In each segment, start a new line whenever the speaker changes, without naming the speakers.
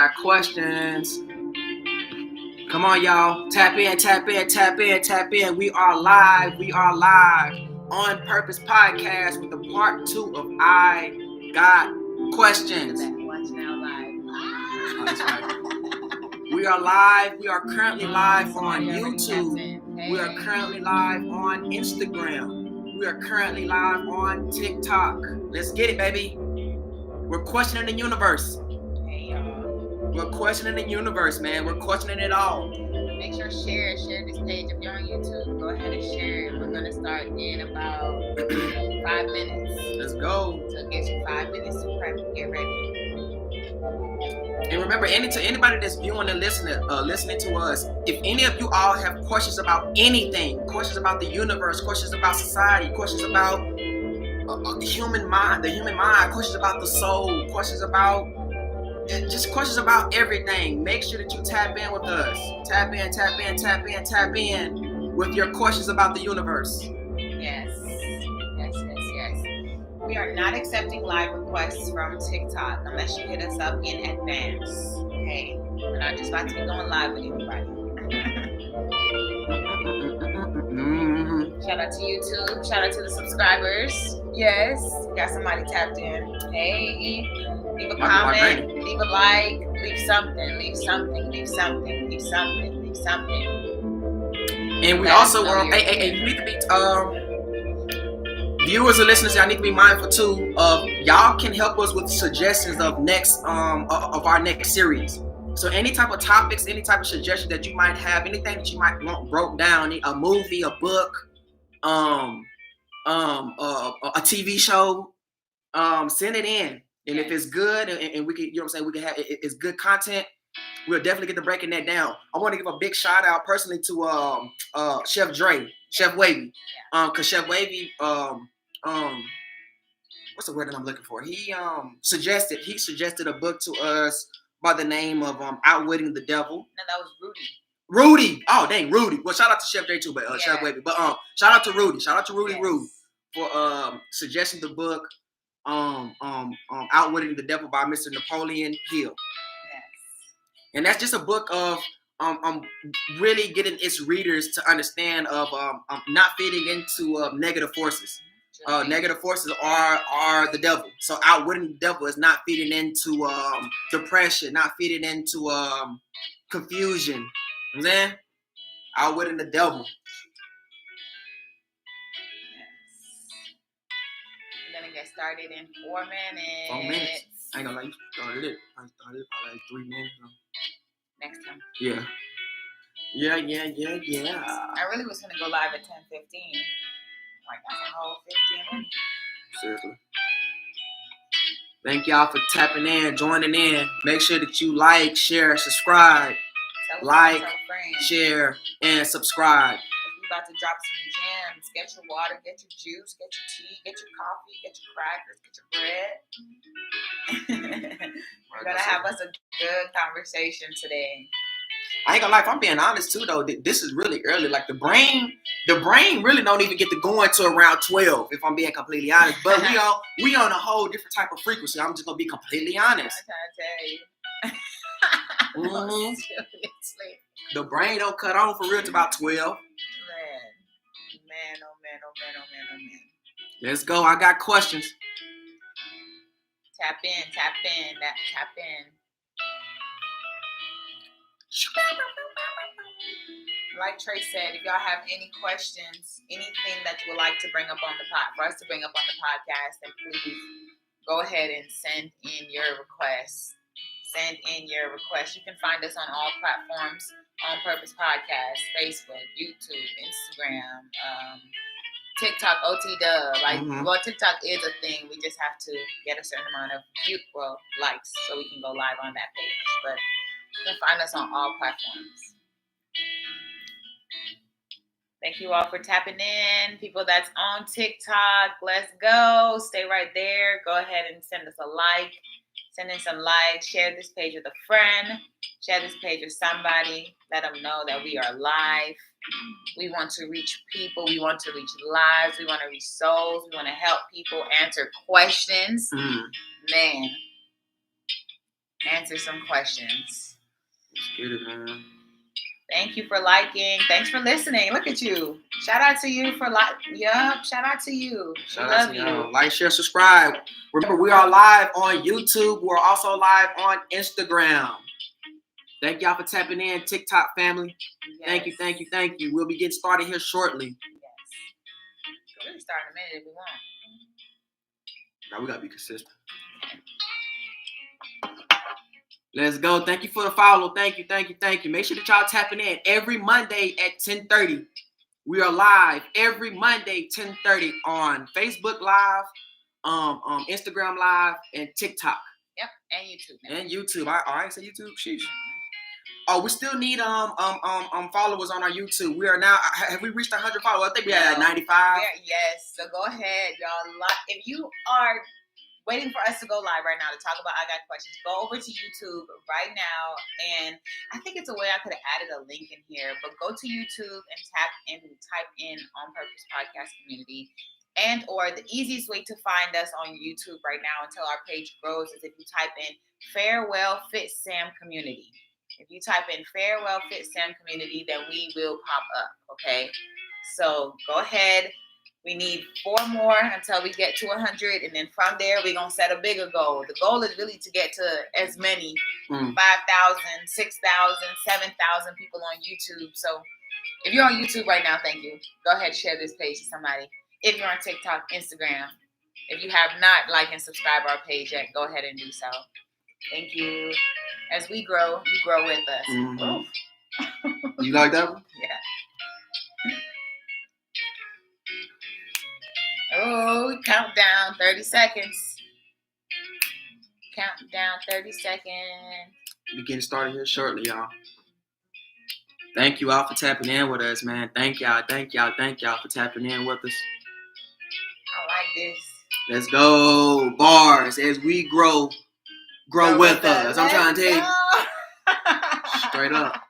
got questions. Come on, y'all. Tap in. We are live. On Purpose Podcast with the part 2 of I Got Questions.
Watch now live.
Oh, that's right. We are live. We are currently live on YouTube. We are currently live on Instagram. We are currently live on TikTok. Let's get it, baby. We're questioning the universe.
Hey, y'all.
We're questioning the universe, man. We're questioning it all.
Make sure share this page. If you're on YouTube, go ahead and share it. We're gonna start in about 5 minutes.
Let's go.
So it gives you 5 minutes to prep and get ready.
And remember, anybody that's viewing and listening to us, if any of you all have questions about anything, questions about the universe, questions about society, questions about the human mind, questions about the soul, questions about everything, make sure that you tap in with us. Tap in with your questions about the universe.
Yes. We are not accepting live requests from TikTok unless you hit us up in advance. Okay? We're not just about to be going live with anybody. Shout out to YouTube. Shout out to the subscribers. Yes. Got somebody tapped in. Hey. Leave a comment. Leave a like. Leave something.
And we also you need to be viewers and listeners, y'all need to be mindful too of y'all can help us with suggestions of of our next series. So any type of topics, any type of suggestion that you might have, anything that you might want broke down, a movie, a book, a TV show, send it in. And if it's good and we can, we can have it's good content, we'll definitely get to breaking that down. I want to give a big shout out personally to Chef Wavy. Cause Chef Wavy, what's the word that I'm looking for? He suggested a book to us by the name of Outwitting the Devil.
No, that was
Rudy. Oh dang, Rudy. Well, shout out to Chef J too, but Chef Wavy. But shout out to Rudy. Shout out to Rudy Rude for suggesting the book Outwitting the Devil by Mr. Napoleon Hill.
Yes.
And that's just a book of really getting its readers to understand of not feeding into negative forces. Negative forces are the devil. So outwitting the devil is not feeding into depression, not feeding into confusion. You know what I'm saying? Outwitting the devil.
We're gonna get started in 4 minutes.
4 minutes. I ain't gonna lie, you started it. I started it by like 3 minutes.
Next time.
Yeah.
I really was gonna go live at 10:15. Like that's a whole 15 minutes.
Seriously. Thank y'all for tapping in, joining in. Make sure that you like, share, subscribe. Share, and subscribe.
We about to drop some gems. Get your water, get your juice, get your tea, get your coffee, get your crackers, get your bread. We're gonna have us a good conversation today.
I ain't gonna lie, if I'm being honest too though, this is really early. Like the brain really don't even get to go until around 12, if I'm being completely honest. But we on a whole different type of frequency. I'm just gonna be completely honest.
I'm trying to tell you.
The brain don't cut on for real till about 12.
Man.
Let's go. I got questions.
Tap in. Like Trey said, if y'all have any questions, anything that you would like to bring up on for us to bring up on the podcast, then please go ahead and send in your requests. You can find us on all platforms on Purpose Podcast, Facebook, YouTube, Instagram, TikTok, OTW. Well, TikTok is a thing. We just have to get a certain amount of likes so we can go live on that page. But you can find us on all platforms. Thank you all for tapping in. People that's on TikTok, let's go. Stay right there. Go ahead and send us a like. Send in some likes. Share this page with a friend. Share this page with somebody. Let them know that we are live. We want to reach people. We want to reach lives. We want to reach souls. We want to help people answer questions. Man. answer some questions.
Let's get it, man.
Thank you for liking. Thanks for listening. Look at you. Shout out to you for Yup. Shout out to you.
Shout
we
out
love
to
you.
y'all. Like, share, subscribe. Remember, we are live on YouTube. We're also live on Instagram. Thank y'all for tapping in, TikTok family.
Yes.
Thank you. We'll be getting started here shortly.
Yes. We'll start in a minute if we want.
Now we gotta be consistent. Let's go. Thank you for the follow. Thank you. Make sure that y'all tapping in every Monday at 10:30. We are live every Monday 10:30 on Facebook Live, Instagram Live, and TikTok.
Yep, and YouTube.
And YouTube. I say YouTube. Sheesh. Oh, we still need followers on our YouTube. We are now. Have we reached 100 followers? I think we had 95.
Yes. So go ahead, y'all. If you are waiting for us to go live right now to talk about I Got Questions, go over to YouTube right now. And I think it's a way I could have added a link in here, but go to YouTube and type in On Purpose Podcast Community. And or the easiest way to find us on YouTube right now until our page grows is if you type in Farewell Fit Sam Community. If you type in Farewell Fit Sam Community, then we will pop up, okay? So go ahead. We need 4 more until we get to 100, and then from there, we're going to set a bigger goal. The goal is really to get to as many 5,000, 6,000, 7,000 people on YouTube. So if you're on YouTube right now, thank you. Go ahead, share this page to somebody. If you're on TikTok, Instagram, if you have not liked and subscribed our page yet, go ahead and do so. Thank you. As we grow, you grow with us.
Mm-hmm. You like that one?
Yeah. Oh, countdown, 30 seconds. Countdown, 30 seconds.
We're getting started here shortly, y'all. Thank you all for tapping in with us, man. Thank y'all for tapping in with us.
I like this.
Let's go. Bars as we grow with us. I'm trying to tell you. Straight up.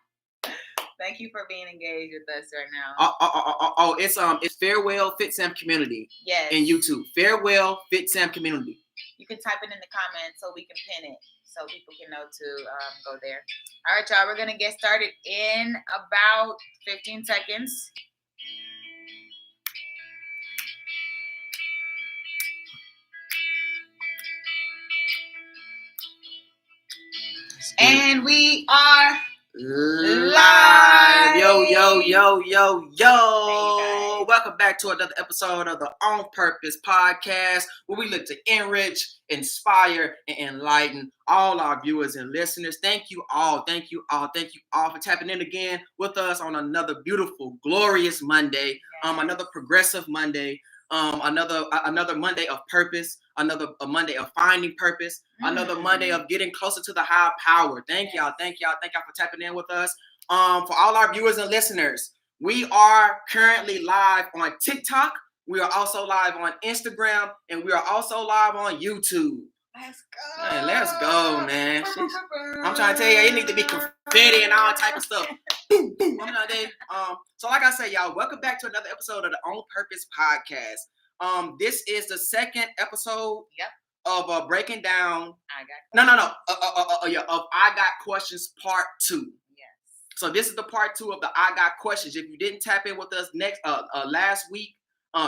Thank you for being engaged with us right now.
It's Farewell Fit Sam Community.
Yes.
In YouTube. Farewell Fit Sam Community.
You can type it in the comments so we can pin it so people can know to go there. All right, y'all. We're going to get started in about 15 seconds. And we are live.
Yo. Welcome back to another episode of the On Purpose Podcast, where we look to enrich, inspire, and enlighten all our viewers and listeners. Thank you all for tapping in again with us on another beautiful, glorious Monday. Another progressive Monday. Another Monday of purpose, another Monday of finding purpose, another Monday of getting closer to the higher power. Thank y'all for tapping in with us. For all our viewers and listeners, we are currently live on TikTok. We are also live on Instagram, and we are also live on YouTube.
Let's go.
Man, let's go, man. I'm trying to tell you, it needs to be confetti and all type of stuff. Boom, boom. I'm trying to tell you. So like I say, y'all, welcome back to another episode of the On Purpose Podcast. This is the second episode of breaking down. Of I Got Questions Part 2.
Yes.
So this is the Part 2 of the I Got Questions. If you didn't tap in with us last week,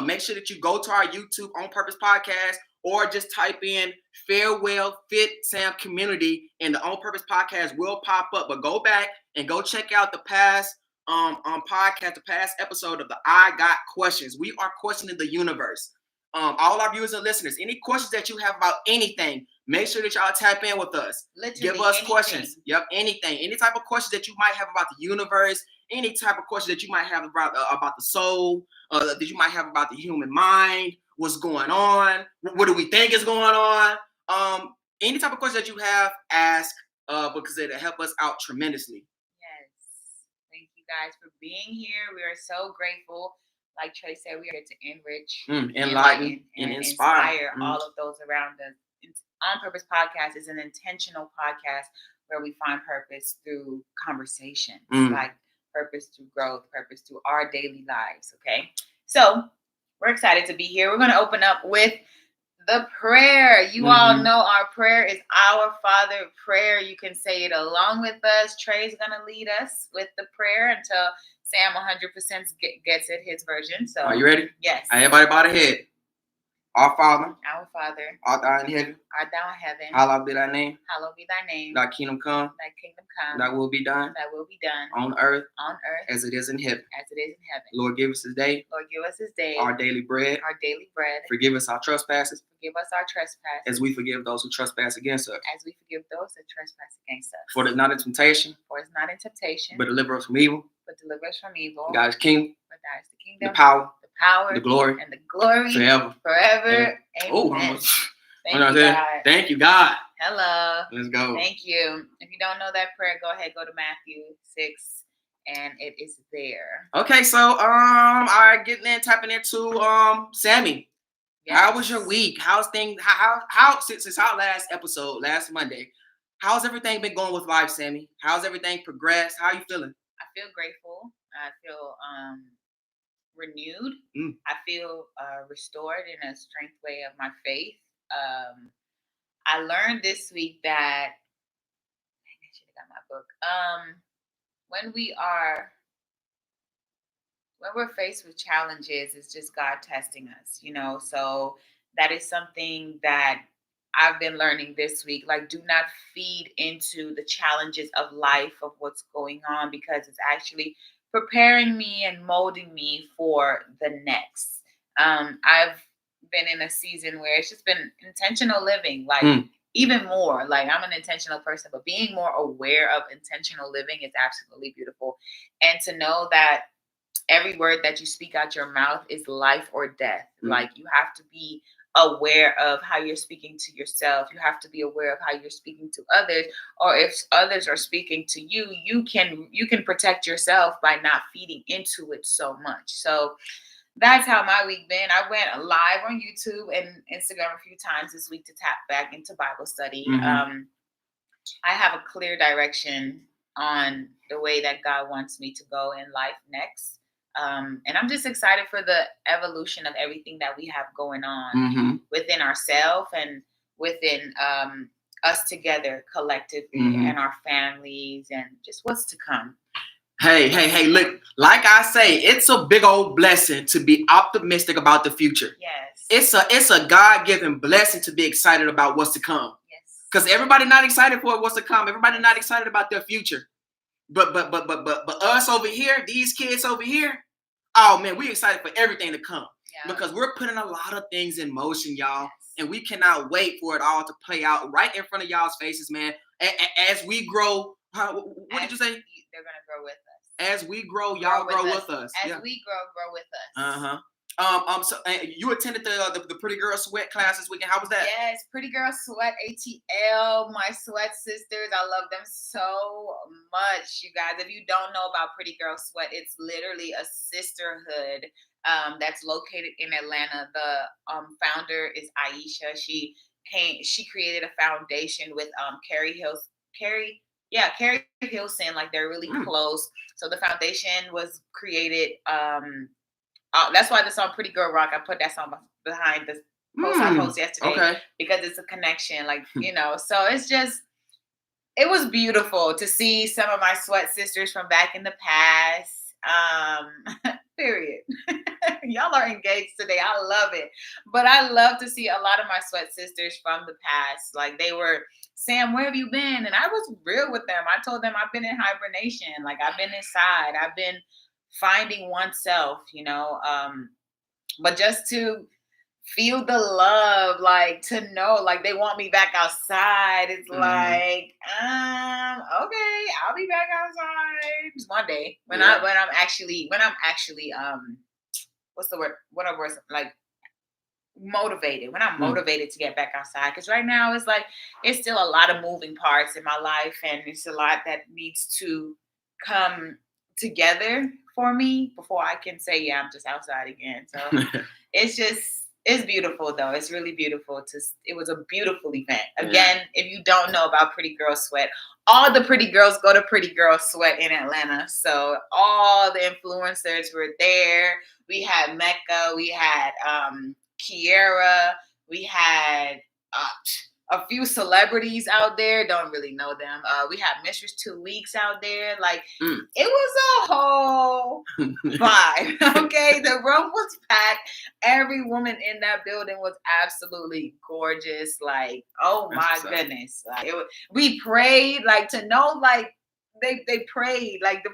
make sure that you go to our YouTube On Purpose Podcast, or just type in Farewell Fit Sam Community and the On Purpose Podcast will pop up. But go back and go check out the past podcast, the past episode of the I Got Questions. We are questioning the universe. All our viewers and listeners, any questions that you have about anything, make sure that y'all tap in with us.
Literally
give us
anything.
Questions. Yep, anything. Any type of questions that you might have about the universe, any type of questions that you might have about the soul, that you might have about the human mind, what's going on, what do we think is going on? Any type of question that you have, ask, because it'll help us out tremendously.
Yes. Thank you guys for being here. We are so grateful. Like Trey said, we are here to enrich,
enlighten, and inspire
all of those around us. On Purpose Podcast is an intentional podcast where we find purpose through conversation, like purpose through growth, purpose through our daily lives. Okay, so we're excited to be here. We're going to open up with the prayer. You all
Mhm.
know our prayer is Our Father prayer. You can say it along with us. Trey's going to lead us with the prayer until Sam 100% gets it, his version. So,
Are you ready?
Yes.
Everybody bow their head. Our Father,
Our Father,
art thou in heaven,
art thou in heaven,
hallowed be thy name.
hallowed be thy name.
Thy kingdom come,
Thy kingdom come.
thy will be done
Thy will be done
on earth
on earth
as it is in heaven.
as it is in heaven.
Lord, give us this day
Lord, give us this day
our daily bread.
our daily bread.
Forgive us our trespasses
Forgive us our trespasses
as we forgive those who trespass against us.
as we forgive those that trespass against us.
For it is not in temptation,
For it's not in temptation,
but deliver us from evil.
but deliver us from evil.
God is king,
For thine is the
the
kingdom,
power,
the power,
the glory,
and the glory
forever.
forever.
Oh,
Amen.
almost.
Thank
You know
you,
what I'm saying?
God.
Thank you, God.
Hello.
Let's go.
Thank you. If you don't know that prayer, go ahead, go to Matthew 6, and it is there.
Okay, so all right, getting in, tapping into Sammy. How was your week? How's things? How since our last episode last Monday? How's everything been going with life, Sammy? How's everything progressed? How are you feeling?
I feel grateful. I feel renewed.
Mm.
I feel restored in a strength way of my faith. I learned this week that I should have got my book. When we're faced with challenges, it's just God testing us, you know. So that is something that I've been learning this week. Like, do not feed into the challenges of life, of what's going on, because it's actually preparing me and molding me for the next. I've been in a season where it's just been intentional living, like even more. Like, I'm an intentional person, but being more aware of intentional living is absolutely beautiful. And to know that every word that you speak out your mouth is life or death. Like, you have to be aware of how you're speaking to yourself. You have to be aware of how you're speaking to others, or if others are speaking to you, you can protect yourself by not feeding into it so much. So that's how my week been. I went live on YouTube and Instagram a few times this week to tap back into Bible study. I have a clear direction on the way that God wants me to go in life next. And I'm just excited for the evolution of everything that we have going on within ourselves and within us together collectively and our families and just what's to come.
Hey, look, like I say, it's a big old blessing to be optimistic about the future.
Yes.
It's a God-given blessing to be excited about what's to come.
Yes.
Because everybody not excited for what's to come. Everybody not excited about their future. But us over here, these kids over here, oh man, we excited for everything to come. Yeah. Because we're putting a lot of things in motion, y'all. Yes. And we cannot wait for it all to play out right in front of y'all's faces, man. As we grow, what did you say?
They're gonna grow with us.
As we grow, y'all grow with us.
As we grow with us.
So you attended the Pretty Girl Sweat class this weekend. How was that?
Yes, Pretty Girl Sweat, ATL, my sweat sisters. I love them so much, you guys. If you don't know about Pretty Girl Sweat, it's literally a sisterhood that's located in Atlanta. The founder is Aisha. She created a foundation with Carrie Hilson. Like, they're really close. So the foundation was created. That's why the song "Pretty Girl Rock," I put that song behind the post I posted yesterday because it's a connection. Like, you know, so it was beautiful to see some of my sweat sisters from back in the past. Period. Y'all are engaged today. I love it. But I love to see a lot of my sweat sisters from the past. Like, they were, Sam, where have you been? And I was real with them. I told them I've been in hibernation. Like, I've been inside. I've been finding oneself, you know. But just to feel the love, like, to know, like, they want me back outside. It's like, okay, I'll be back outside just one day when I'm actually what's the word? What are words, like, motivated? When I'm motivated to get back outside, because right now it's like it's still a lot of moving parts in my life, and it's a lot that needs to come together for me before I can say, yeah, I'm just outside again. So it's beautiful, though. It's really beautiful. It was a beautiful event. Again, if you don't know about Pretty Girl Sweat, all the pretty girls go to Pretty Girl Sweat in Atlanta. So all the influencers were there. We had Mecca. We had Kiera. We had a few celebrities out there. Don't really know them. We had Mistress 2 Weeks out there. Like, it was a whole vibe. Okay, the room was packed. Every woman in that building was absolutely gorgeous. Like, oh my goodness. Like, we prayed. Like, to know, like, they prayed. Like,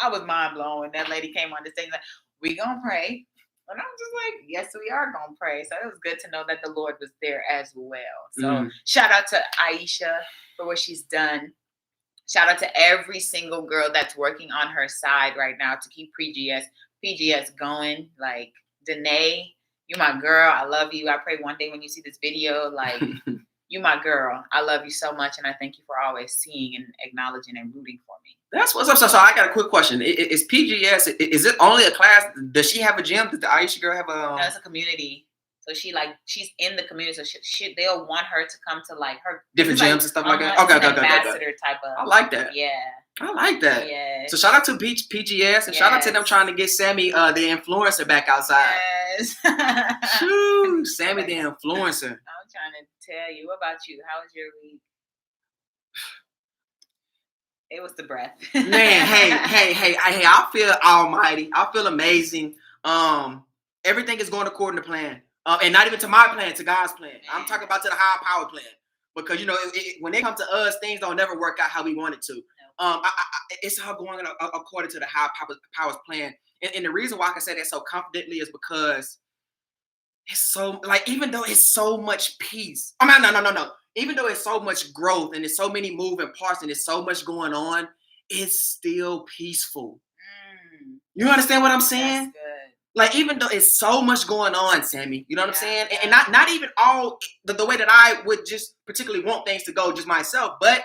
I was mind blown. That lady came on the stage like, we gonna pray. And I'm just like, yes, we are going to pray. So it was good to know that the Lord was there as well. So shout out to Aisha for what she's done. Shout out to every single girl that's working on her side right now to keep PGS going. Like, Danae, you my girl. I love you. I pray one day when you see this video, like, you my girl. I love you so much. And I thank you for always seeing and acknowledging and rooting for me.
That's what's up. So I got a quick question. Is PGS, is it only a class? Does she have a gym? Does the Aisha girl have a...
No, it's a community. So she's in the community. So they'll want her to come to, like, her...
different gyms and stuff like that? Okay.
Ambassador type of...
I like that.
Yeah.
I like that.
Yeah.
So shout out to PGS and shout out to them trying to get Sammy, the influencer, back outside.
Yes.
Shoo, Sammy the influencer.
I'm trying to tell you. What about you? How was your week? It was the breath.
Man, hey, I feel almighty. I feel amazing. Everything is going according to plan. And not even to my plan, to God's plan. I'm talking about to the higher power plan. Because, you know, when they come to us, things don't never work out how we want it to. It's all going according to the higher power's plan. And the reason why I can say that so confidently is because it's so, like, even though it's so much peace. I mean, no. Even though it's so much growth and there's so many moving parts and there's so much going on, it's still peaceful. You understand what I'm saying?
That's good.
Like, even though it's so much going on, Sammy, you know what I'm saying? And not even all the way that I would just particularly want things to go just myself, but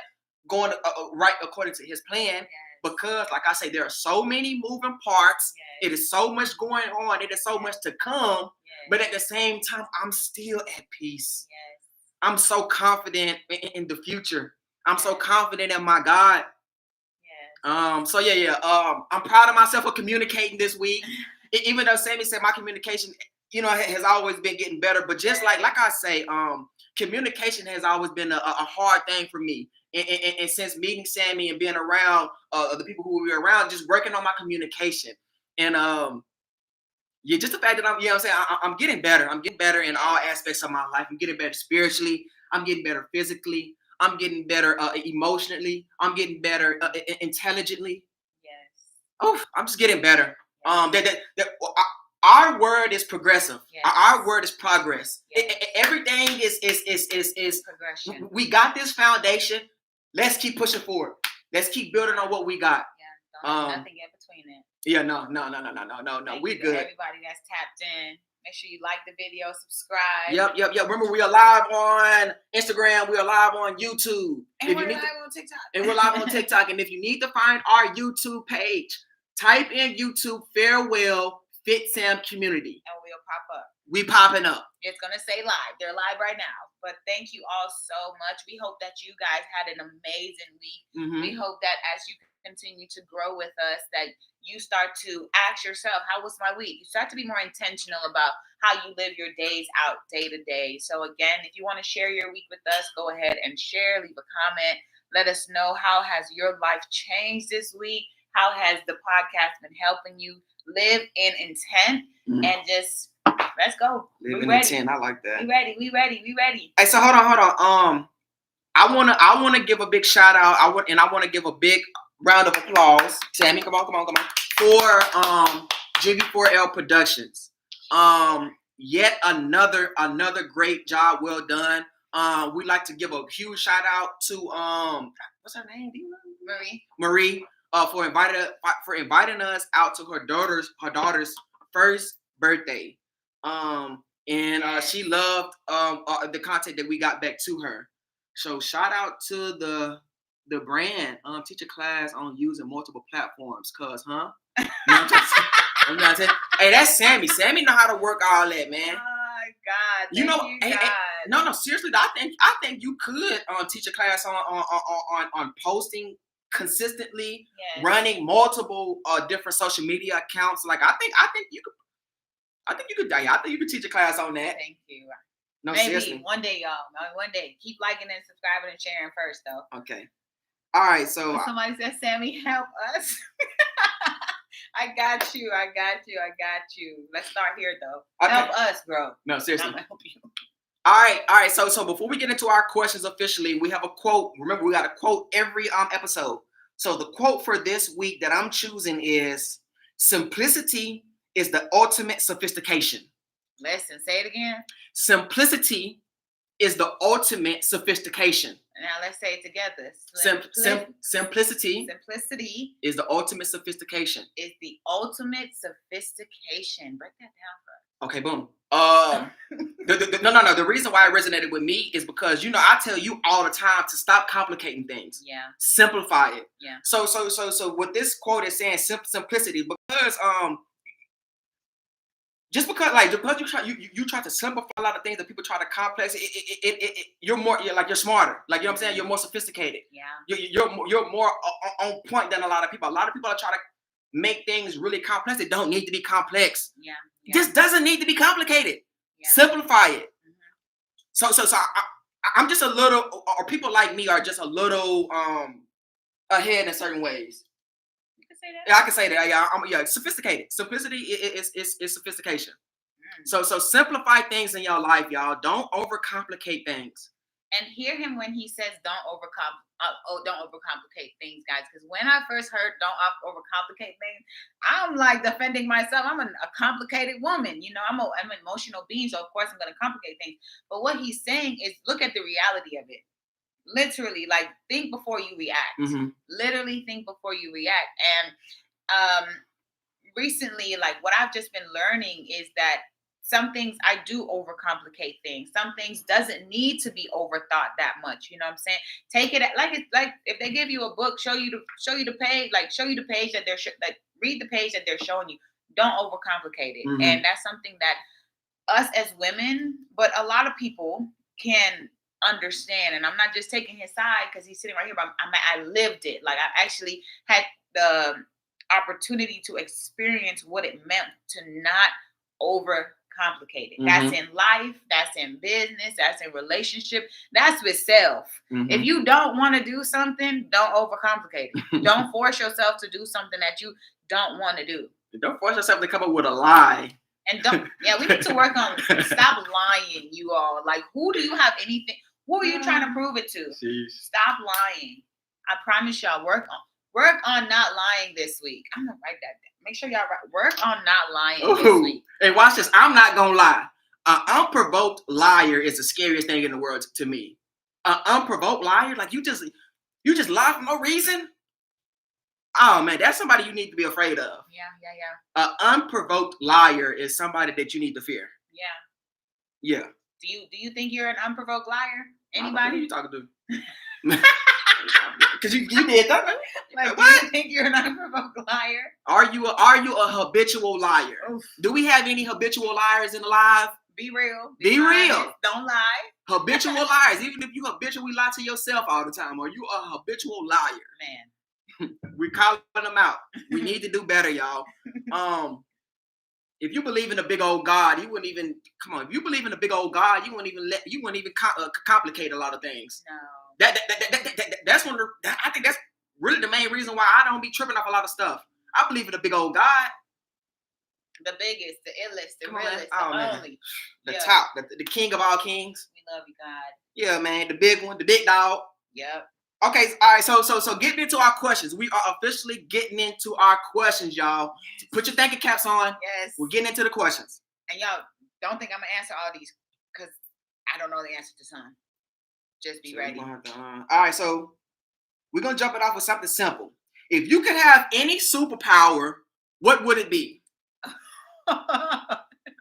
going right according to his plan. Because, like I say, there are so many moving parts. It is so much going on. It is so much to come. But at the same time, I'm still at peace. I'm so confident in the future. I'm so confident in my God. I'm proud of myself for communicating this week. Even though Sammy said my communication, you know, has always been getting better. But just like I say, communication has always been a hard thing for me. And since meeting Sammy and being around the people who we were around, just working on my communication. And just the fact that I'm getting better. I'm getting better in all aspects of my life. I'm getting better spiritually. I'm getting better physically. I'm getting better emotionally. I'm getting better intelligently. Oh, I'm just getting better. Our word is progressive. Our word is progress. Everything is progression. We got this foundation. Let's keep pushing forward. Let's keep building on what we got.
Nothing in between it.
Yeah, no. We good.
Everybody that's tapped in. Make sure you like the video, subscribe.
Yep. Remember, we are live on Instagram. We are live on YouTube.
And we're live on TikTok.
And we're live on TikTok. And if you need to find our YouTube page, type in YouTube Farewell Fit Sam Community.
And we'll pop up.
We popping up.
It's going to say live. They're live right now. But thank you all so much. We hope that you guys had an amazing week. We hope that as you continue to grow with us, that you start to ask yourself, how was my week? You start to be more intentional about how you live your days out day to day. So again, if you want to share your week with us, go ahead and share, leave a comment. Let us know, how has your life changed this week? How has the podcast been helping you live in intent? And just, let's go.
Live in intent. I like that.
We ready.
Hey, so hold on. I wanna give a big shout out. I want to give a big round of applause. Sammy, come on. For GV4L Productions. Yet another great job, well done. We'd like to give a huge shout out to what's her name? Do you know? Marie. For inviting us out to her daughter's first birthday. She loved the content that we got back to her. So shout out to the brand, teach a class on using multiple platforms, cuz, huh? You know what I'm saying? Hey, that's Sammy. Sammy know how to work all that, man.
Oh God.
You know,
God.
No, seriously, I think you could teach a class on posting consistently, running multiple different social media accounts. Like I think you could teach a class on that.
Thank you.
No,
Maybe
seriously.
one day, y'all. One day. Keep liking and subscribing and sharing first, though.
Okay. All right. So
Somebody said, Sammy, help us. I got you. Let's start here, though.
Okay.
Help us, bro.
No, seriously.
I'm gonna help you.
All right. So before we get into our questions officially, we have a quote. Remember, we got a quote every episode. So the quote for this week that I'm choosing is, "Simplicity is the ultimate sophistication."
Listen, say it again.
Simplicity is the ultimate sophistication.
Now let's say it together.
Simplicity
Simplicity
is the ultimate sophistication.
is the ultimate sophistication. Break that down for us.
Okay, boom. No. The reason why it resonated with me is because, you know, I tell you all the time to stop complicating things.
Yeah.
Simplify it.
Yeah.
So what this quote is saying, simplicity, because just because you try to simplify a lot of things that people try to complex, you're smarter. Like, you know what I'm saying? You're more sophisticated.
Yeah.
You're more on point than a lot of people. A lot of people are trying to make things really complex. It don't need to be complex.
Yeah.
This doesn't need to be complicated.
Yeah.
Simplify it.
Mm-hmm.
So I'm just a little, or people like me are just a little ahead in certain ways.
You can say that.
Yeah, I can say that. Yeah, sophisticated. Simplicity is sophistication. So simplify things in your life, y'all. Don't overcomplicate things.
And hear him when he says don't overcomplicate things, guys. Because when I first heard don't overcomplicate things, I'm like defending myself. I'm a complicated woman. You know, I'm an emotional being, so of course I'm going to complicate things. But what he's saying is look at the reality of it. Literally, like, think before you react.
Mm-hmm.
Literally think before you react. And recently, like, what I've just been learning is that some things I do overcomplicate things. Some things doesn't need to be overthought that much. You know what I'm saying? Take it like if they give you a book, show you the page, that they're read the page that they're showing you. Don't overcomplicate it.
Mm-hmm.
And that's something that us as women, but a lot of people can understand. And I'm not just taking his side because he's sitting right here, but I lived it. Like, I actually had the opportunity to experience what it meant to not overcomplicate it. Mm-hmm. That's in life, that's in business, that's in relationship, that's with self. Mm-hmm. If you don't want to do something, don't overcomplicate it. Don't force yourself to do something that you don't want to do.
Don't force yourself to come up with a lie.
And we need to work on stop lying, you all. Like, who do you have anything? Who are you trying to prove it to?
Jeez.
Stop lying. I promise y'all, work on not lying this week. I'm gonna write that down. Make sure y'all work on not lying this week.
Hey, watch this. I'm not gonna lie. An unprovoked liar is the scariest thing in the world to me. An unprovoked liar, like you just lie for no reason. Oh man, that's somebody you need to be afraid of.
Yeah.
An unprovoked liar is somebody that you need to fear. Yeah.
Do you think you're an unprovoked liar? Anybody?
Who are you talking to? Because you did that.
Like, do you think you're an unprovoked liar?
Are you a habitual liar? Oof. Do we have any habitual liars in the live?
Be real.
Be real.
Don't lie.
Habitual liars. Even if you habitually lie to yourself all the time, are you a habitual liar?
Man.
We're calling them out. We need to do better, y'all. If you believe in a big old God, you wouldn't even If you believe in a big old God, you wouldn't even complicate a lot of things.
No.
That's I think that's really the main reason why I don't be tripping off a lot of stuff. I believe in a big old God.
The biggest, the illest, the realest, the only.
The top, the king of all kings.
We love you, God.
Yeah, man, the big one, the big dog.
Yep.
Okay, all right, so getting into our questions. We are officially getting into our questions, y'all. Yes. Put your thinking caps on.
Yes.
We're getting into the questions.
And y'all, don't think I'm going to answer all these because I don't know the answer to some. Just be ready.
All right, so we're going to jump it off with something simple. If you could have any superpower, what would it be?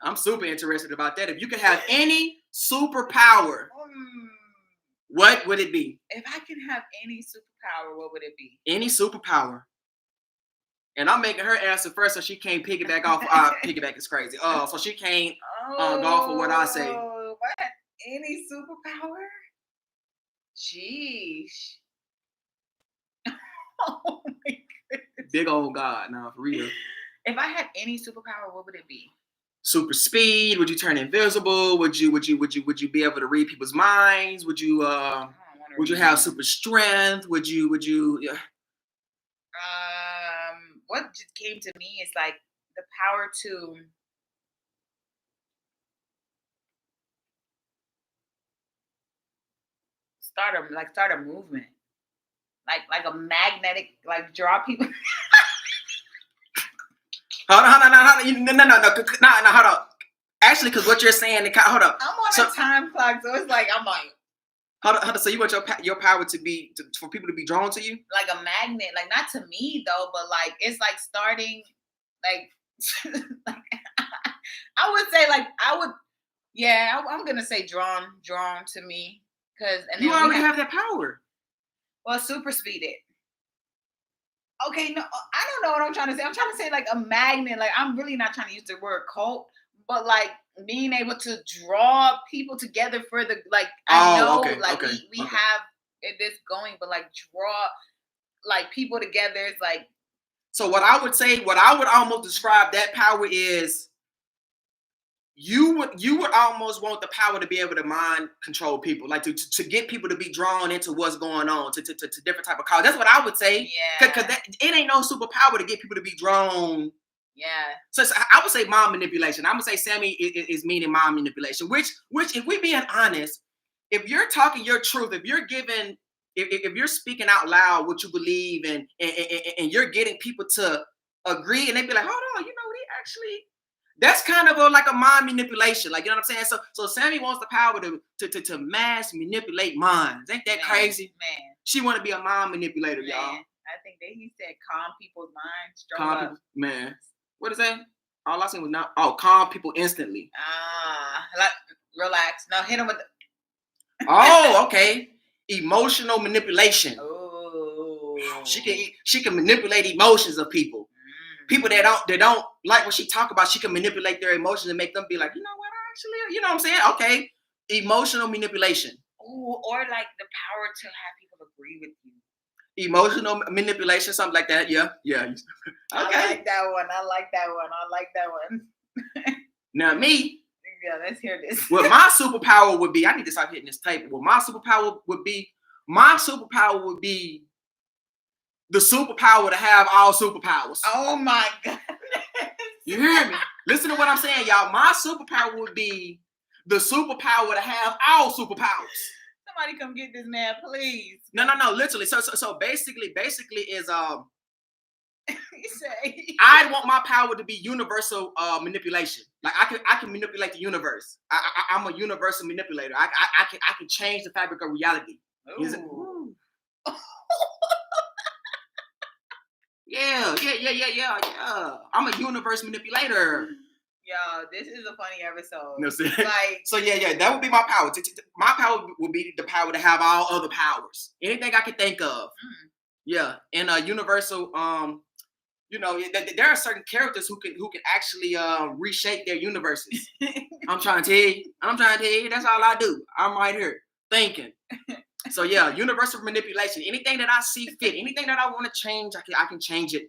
I'm super interested about that. If you could have any superpower, what would it be?
If I can have any superpower, what would it be?
Any superpower. And I'm making her answer first so she can't piggyback off. Piggyback is crazy. So she can't go off of what I say.
What? Any superpower? Sheesh. Oh my goodness.
Big old God. Now, for real.
If I had any superpower, what would it be?
super speed? Would you turn invisible? Would you be able to read people's minds? Would you have super strength? Would you yeah.
What just came to me is like the power to start a movement, like a magnetic, like draw people.
Hold on. No, hold on. Actually, because what you're saying, hold up.
I'm on a time clock, so it's like I'm like.
Hold on. So you want your power to be for people to be drawn to you?
Like a magnet, like not to me though, but like it's like starting, like, like I would say, like I'm gonna say drawn to me, because and
you already have that power.
Well, super speeded. Okay, no, I don't know what I'm trying to say. I'm trying to say like a magnet. Like I'm really not trying to use the word cult, but like being able to draw people together for the like. I know, like we have this going, but like draw like people together. It's like.
So what I would almost describe that power is. You would almost want the power to be able to mind control people, like to get people to be drawn into what's going on, to different type of cause. That's what I would say.
Yeah.
Because it ain't no superpower to get people to be drawn.
Yeah.
So I would say mind manipulation. I would say Sammy is meaning mind manipulation. Which if we being honest, if you're talking your truth, if you're giving, if you're speaking out loud what you believe and you're getting people to agree, and they be like, hold on, they actually. That's kind of like a mind manipulation, like, you know what I'm saying. So Sammy wants the power to mass manipulate minds. Ain't that crazy?
Man,
she want to be a mind manipulator, y'all.
I think that he said calm people's minds.
Calm people, man. What is that? All I seen was calm people instantly.
Like relax. Now hit him with.
Oh, okay. Emotional manipulation.
Oh.
She can manipulate emotions of people. People that don't like what she talk about, she can manipulate their emotions and make them be like, you know what, actually, you know what I'm saying? Okay. Emotional manipulation.
Ooh, or like the power to have people agree with you.
Emotional manipulation, something like that. Yeah. Okay.
I like that one.
Now me.
Yeah, let's hear this.
What my superpower would be, I need to start hitting this tape. What my superpower would be the superpower to have all superpowers.
Oh my goodness.
You hear me? Listen to what I'm saying, y'all. My superpower would be the superpower to have all superpowers.
Somebody come get this man, please.
No, literally. So basically is I want my power to be universal manipulation. Like I can manipulate the universe. I'm a universal manipulator. I can change the fabric of reality. Ooh. Yeah. I'm a universe manipulator.
Yo, this is a funny episode.
You know, like, so yeah, that would be my power. My power would be the power to have all other powers. Anything I can think of. Yeah, and universal. There are certain characters who can actually reshape their universes. I'm trying to tell you. That's all I do. I'm right here thinking. So yeah, universal manipulation. Anything that I see fit, anything that I want to change, I can change it.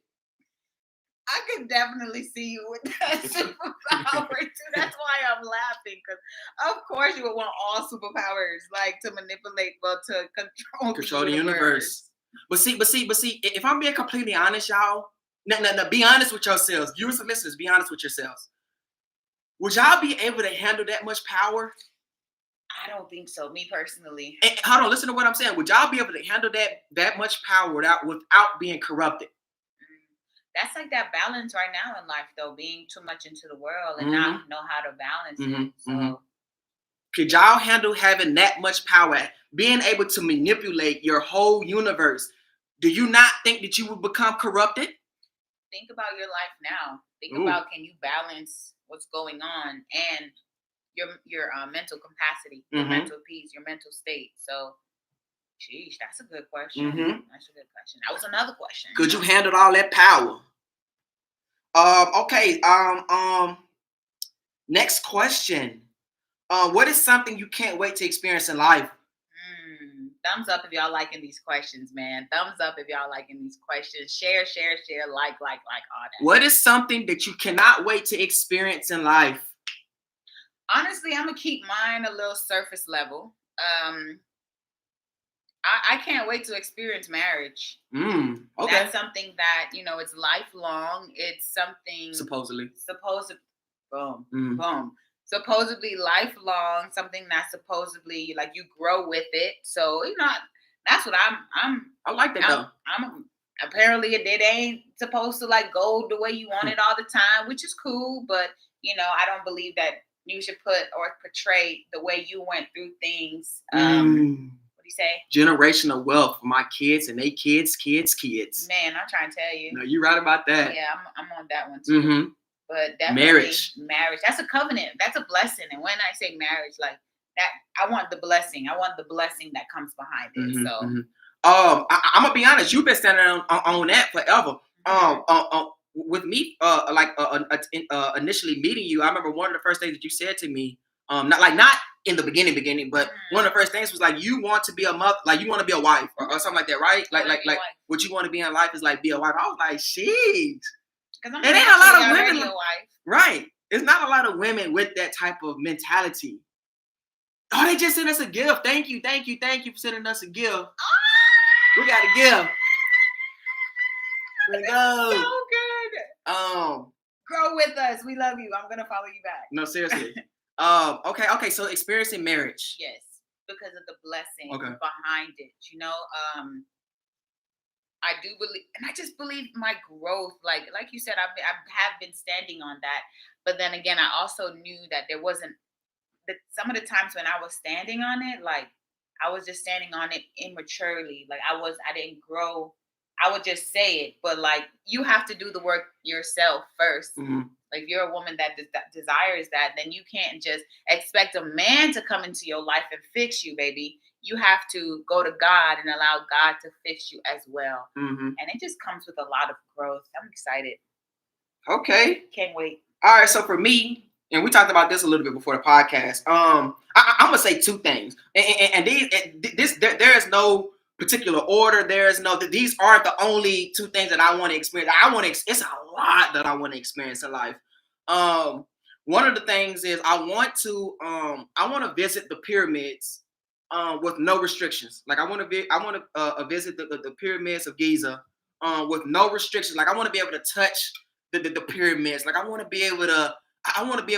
I could definitely see you with that superpower too. That's why I'm laughing, because of course you would want all superpowers, like to manipulate, to control the universe.
But see, if I'm being completely honest, y'all, no, be honest with yourselves. Viewers and listeners, be honest with yourselves. Would y'all be able to handle that much power?
I don't think so, me personally.
And, hold on, listen to what I'm saying. Would y'all be able to handle that much power without being corrupted?
That's like that balance right now in life, though, being too much into the world and not know how to balance it. So,
could y'all handle having that much power, being able to manipulate your whole universe? Do you not think that you would become corrupted?
Think about your life now. Think about, can you balance what's going on and your mental capacity, your mental peace, your mental state. So, geez, that's a good question. That's a good question. That was another question.
Could you handle all that power? Okay. Next question. What is something you can't wait to experience in life?
Thumbs up if y'all liking these questions, man. Thumbs up if y'all liking these questions. Share, like all that.
What is something that you cannot wait to experience in life?
Honestly, I'm gonna keep mine a little surface level. I can't wait to experience marriage.
Okay.
That's something that, it's lifelong. It's something
Supposedly.
Boom.
Mm.
Boom. Supposedly lifelong, something that supposedly like you grow with it. So, that's what
I like that though.
I'm apparently it ain't supposed to like go the way you want it all the time, which is cool, but I don't believe that you should put or portray the way you went through things. What do you say?
Generational wealth for my kids and they kids.
Man, I'm trying to tell you.
No, you're right about that.
Yeah, I'm on that one too.
Mm-hmm.
But definitely
marriage.
That's a covenant. That's a blessing. And when I say marriage, like that, I want the blessing. I want the blessing that comes behind it.
Mm-hmm,
So,
I'm gonna be honest. You've been standing on that forever. With me, initially meeting you, I remember one of the first things that you said to me. Not in the beginning, but one of the first things was like you want to be a mother, like you want to be a wife or something like that, right? Like what you want to be in life is like be a wife. I was like, sheesh.
It
ain't a lot of women, right? It's not a lot of women with that type of mentality. Oh, they just sent us a gift. Thank you for sending us a gift. We got a gift. There we go.
So good. Grow with us. We love you. I'm gonna follow you back.
No, seriously. Okay. So experiencing marriage.
Yes, because of the blessing
behind
it. I do believe, and I just believe my growth. Like you said, I have been standing on that. But then again, I also knew that there wasn't. Some of the times when I was standing on it, like I was just standing on it immaturely. Like I didn't grow. I would just say it, but like you have to do the work yourself first.
Mm-hmm.
Like if you're a woman that desires that, then you can't just expect a man to come into your life and fix you, baby. You have to go to God and allow God to fix you as well.
Mm-hmm.
And it just comes with a lot of growth. I'm excited.
Okay.
Can't wait.
All right. So for me, and we talked about this a little bit before the podcast. I'm gonna say two things, and there is no particular order. These aren't the only two things that I want to experience. It's a lot that I want to experience in life. One of the things is I want to visit the pyramids with no restrictions. Like I want to visit the pyramids of Giza with no restrictions. Like I want to be able to touch the pyramids. Like I want to be able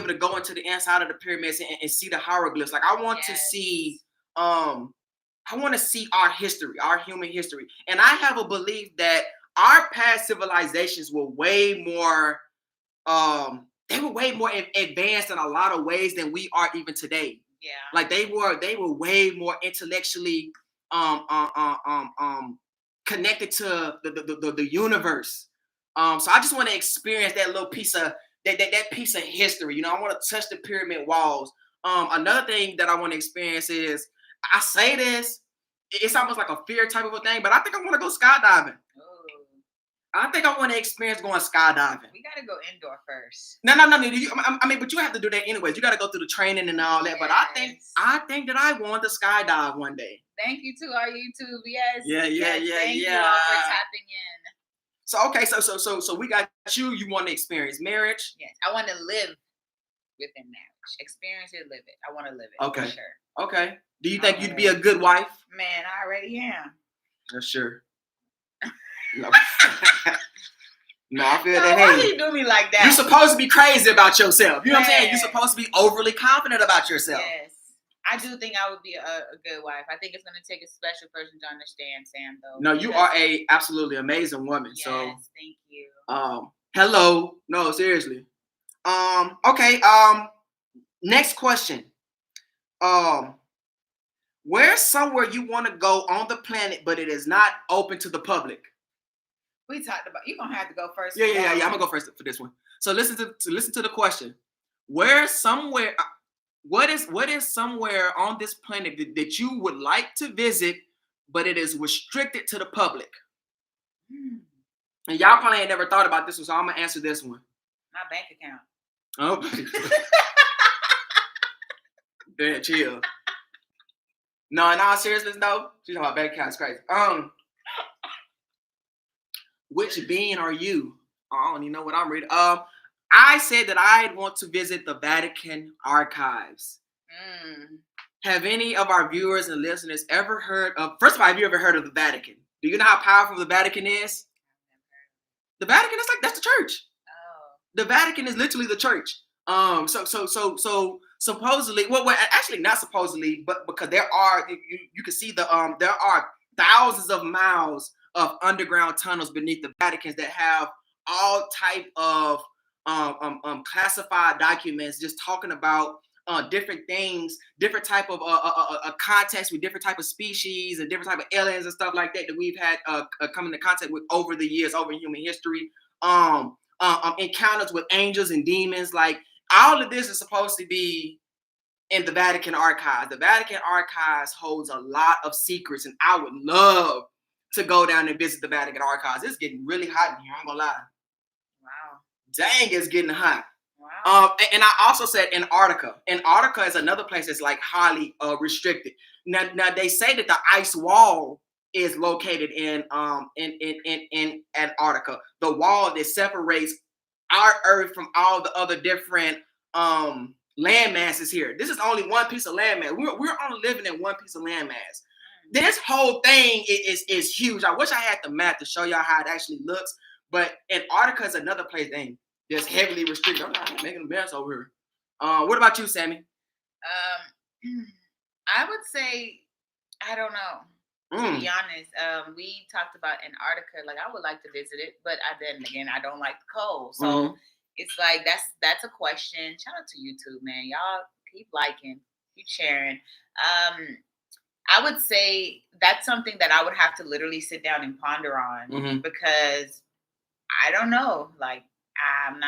to go into the inside of the pyramids and see the hieroglyphs. Like I want to see our history, our human history. And I have a belief that our past civilizations were way more advanced in a lot of ways than we are even today.
Yeah.
Like they were way more intellectually connected to the universe. So I just want to experience that little piece of that piece of history. I want to touch the pyramid walls. Another thing that I want to experience is, I say this, it's almost like a fear type of a thing, but I think I want to go skydiving.
Oh.
I think I want to experience going skydiving.
We got to go indoor first.
No. But you have to do that anyways. You got to go through the training and all that. But I think that I want to skydive one day.
Thank you to our YouTube. Yes.
Yeah.
Thank you all for tapping in.
So okay, so we got you. You want to experience marriage?
Yes, I want to live within marriage. Experience it, live it. I want to live it.
Okay.
For sure.
Okay. Do you think you'd be a good wife?
Man, I already am.
Sure. No. No, I feel
that. Why do you do me like that?
You're supposed to be crazy about yourself. You know what I'm saying? You're supposed to be overly confident about yourself.
Yes. I do think I would be a good wife. I think it's going to take a special person to understand Sam, though.
No, you are a absolutely amazing woman.
Yes,
so
thank you.
Hello. No, seriously. Okay. Next question. Where's somewhere you want to go on the planet, but it is not open to the public?
We talked about. You're gonna have to go first.
Yeah. I'm gonna go first for this one. So listen to the question. Where's somewhere? What is somewhere on this planet that you would like to visit, but it is restricted to the public? And y'all probably ain't never thought about this one, so I'm gonna answer this one.
My bank account.
Oh, damn, chill. No, in all seriousness, though, she's talking about bank accounts crazy. Which being are you? I don't even know what I'm reading. I said that I want to visit the Vatican archives. Have any of our viewers and listeners ever heard of? First of all, have you ever heard of the Vatican? Do you know how powerful the Vatican is? The Vatican is that's the church.
Oh.
The Vatican is literally the church. So supposedly, well, actually not supposedly, but because you can see there are thousands of miles of underground tunnels beneath the Vatican that have all type of classified documents just talking about different things, different type of context with different type of species and different type of aliens and stuff like that we've had come into contact with over the years, over human history. Encounters with angels and demons, like all of this is supposed to be in the Vatican archives. The Vatican archives holds a lot of secrets, and I would love to go down and visit the Vatican archives. It's getting really hot in here, I'm gonna lie.
Wow.
Dang, it's getting hot.
Wow.
And I also said Antarctica. Antarctica is another place that's like highly restricted. Now they say that the ice wall is located in Antarctica. The wall that separates our Earth from all the other different land masses here. This is only one piece of land mass. We're only living in one piece of land mass. This whole thing is huge. I wish I had the map to show y'all how it actually looks. But Antarctica is another place that's heavily restricted. I'm not making a mess over here. What about you, Sammy?
I would say, I don't know. To be honest, we talked about Antarctica. Like, I would like to visit it, but then again, I don't like the cold. So it's like that's a question. Shout out to YouTube, man. Y'all keep liking, keep sharing. I would say that's something that I would have to literally sit down and ponder on because I don't know. Like, I don't know.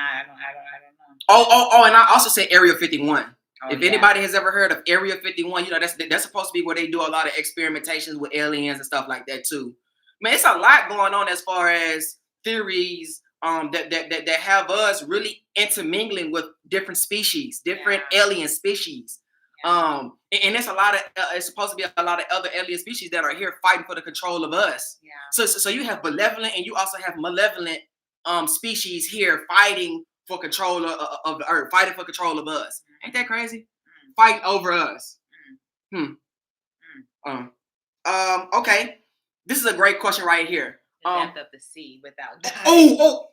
Oh, and I also say Area 51.
Oh,
if anybody has ever heard of Area 51, that's supposed to be where they do a lot of experimentations with aliens and stuff like that too. Man, it's a lot going on as far as theories that have us really intermingling with different species, different alien species. And it's it's supposed to be a lot of other alien species that are here fighting for the control of us. Yeah. So you have benevolent and you also have malevolent species here fighting for control of the earth, fighting for control of us. Ain't that crazy? Fighting over us. Okay. This is a great question right here.
The depth of the sea without dying.
Oh,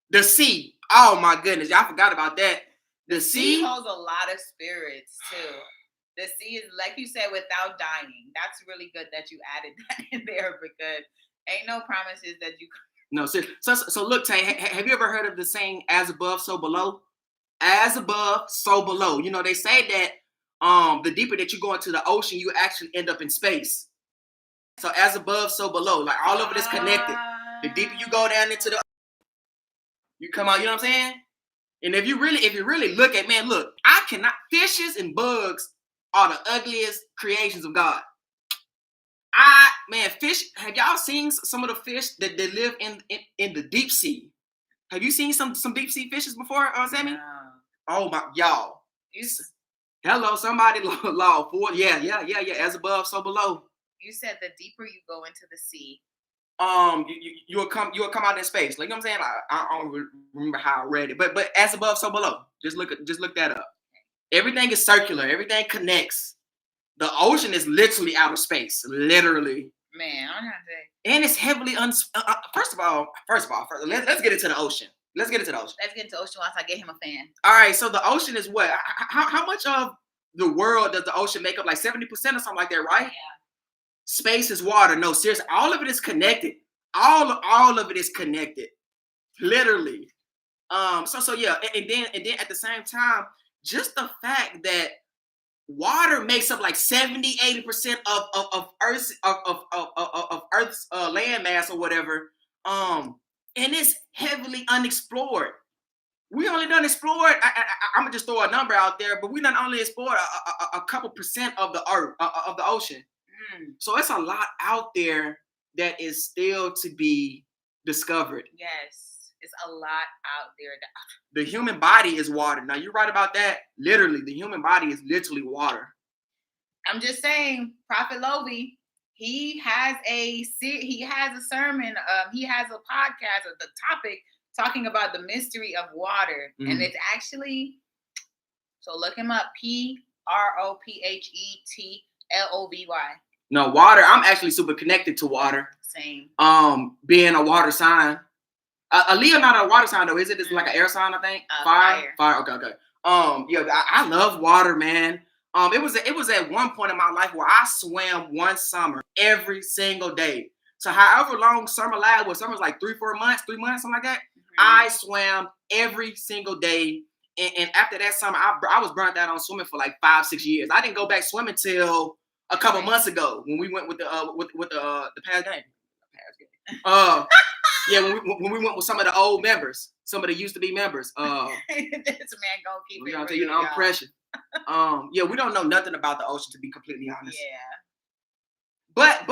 the sea. Oh my goodness, y'all forgot about that. The sea
holds a lot of spirits too. The sea is, like you said, without dying. That's really good that you added that in there because ain't no promises that you.
No, so look, Tay, have you ever heard of the saying "as above, so below"? As above, so below. You know, they say that the deeper that you go into the ocean, you actually end up in space. So as above, so below. Like all of it is connected. The deeper you go down into the, you come out. You know what I'm saying? And if you really look at, man, look, fishes and bugs are the ugliest creations of God. Fish. Have y'all seen some of the fish that live in the deep sea? Have you seen some deep sea fishes before, Sammy?
No.
Oh my, y'all. Hello, somebody law for yeah. As above, so below.
You said the deeper you go into the sea,
you'll come out in space. Like, you know what I'm saying? I don't remember how I read it, but as above, so below. Just look that up. Everything is circular. Everything connects. The ocean is literally outer space, literally.
Man, I'm not saying.
And it's heavily First of all, let's get into the ocean. Let's get into the ocean.
Let's get into the ocean once I get him a fan.
All right, so the ocean is what? How much of the world does the ocean make up? Like 70% or something like that, right?
Yeah.
Space is water. No, seriously, all of it is connected. All of it is connected, literally. So yeah, and then at the same time, just the fact that water makes up like 70-80% of Earth's land mass or whatever. And it's heavily unexplored. We only done explored. I'm gonna just throw a number out there, but we not only explored a couple percent of the earth of the ocean. So it's a lot out there that is still to be discovered.
Yes, it's a lot out there.
The human body is water. Now you're right about that. Literally, the human body is literally water.
I'm just saying, Prophet Lovey, he has a sermon. He has a podcast of the topic talking about the mystery of water, and it's actually, so look him up. PROPHETLOVY.
No, water. I'm actually super connected to water.
Same.
Being a water sign. A Leo not a water sign though, is it? It's like an air sign, I think. Fire. Okay. Yeah, I love water, man. It was at one point in my life where I swam one summer every single day. So however long summer lasted, was summer's like 3 months, something like that. I swam every single day, and after that summer, I was burnt out on swimming for like 5-6 years. I didn't go back swimming till a couple months ago when we went with the past game. Yeah, when we went with some of the old members, some of the used to be members.
This man gonna keep it real,
you know, I'm precious. Yeah, we don't know nothing about the ocean, to be completely honest.
Yeah.
But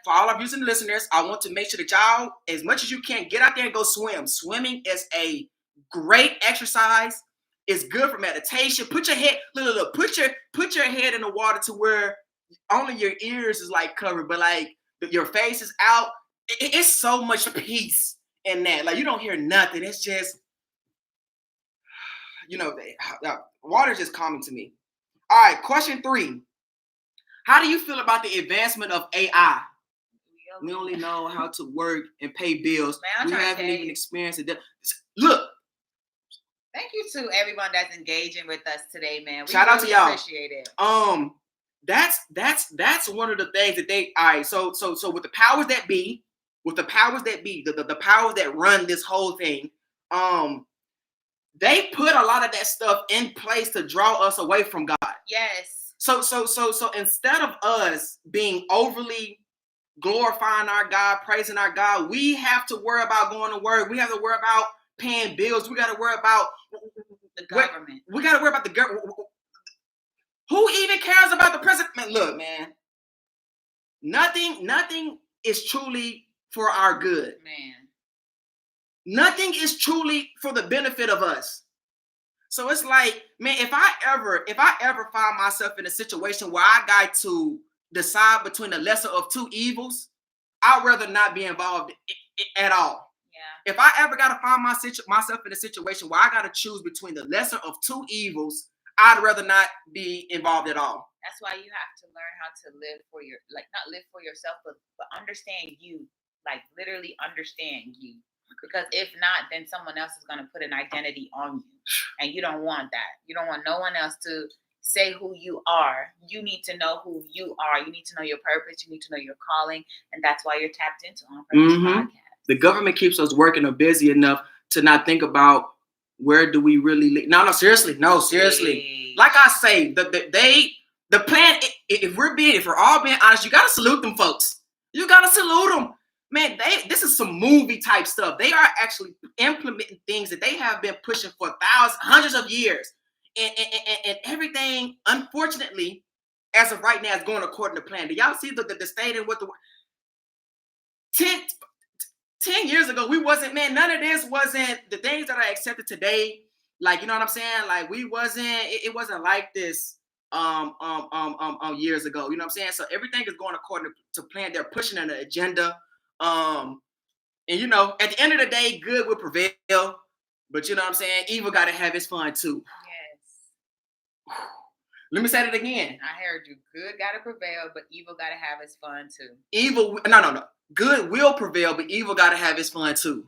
for all of you listeners, I want to make sure that y'all, as much as you can, get out there and go swim. Swimming is a great exercise. It's good for meditation. Put your head, look, put your head in the water to where only your ears is like covered, but like your face is out. It's so much peace in that. Like you don't hear nothing. It's just, you know, water is just calming to me. All right, question 3. How do you feel about the advancement of AI? We only know how to work and pay bills.
Man,
we haven't even experienced it. Look.
Thank you to everyone that's engaging with us today, man.
Shout out to y'all.
Appreciate it.
That's one of the things that they. All right, so with the powers that be, the powers that run this whole thing, they put a lot of that stuff in place to draw us away from God.
Yes.
So instead of us being overly glorifying our God, praising our God, we have to worry about going to work. We have to worry about paying bills. We got to worry about
the government.
We got to worry about the government. Who even cares about the president? Man, look, man. Nothing is truly for our good.
Man.
Nothing is truly for the benefit of us. So it's like, man, if I ever find myself in a situation where I got to decide between the lesser of two evils, I'd rather not be involved at all.
Yeah.
If I ever got to find myself in a situation where I got to choose between the lesser of two evils, I'd rather not be involved at all.
That's why you have to learn how to live for not live for yourself, but understand you, like literally understand you. Because if not, then someone else is going to put an identity on you. And you don't want that. You don't want no one else to say who you are. You need to know who you are. You need to know your purpose. You need to know your calling. And that's why you're tapped into On Purpose Podcast.
The government keeps us working or busy enough to not think about where do we really live. No, seriously. Like I say, the plan, if we're all being honest, you got to salute them folks. You got to salute them. Man, this is some movie type stuff. They are actually implementing things that they have been pushing for hundreds of years. And everything, unfortunately, as of right now, is going according to plan. Do y'all see the state and what the 10 years ago, we wasn't, man, none of this wasn't the things that are accepted today. Like, you know what I'm saying? Like it wasn't like this years ago. You know what I'm saying? So everything is going according to plan. They're pushing an agenda. And you know, at the end of the day, good will prevail. But you know what I'm saying? Evil got to have its fun too.
Yes.
Let me say it again.
I heard you. Good got to prevail, but evil got to have its fun too.
No. Good will prevail, but evil got to have its fun too.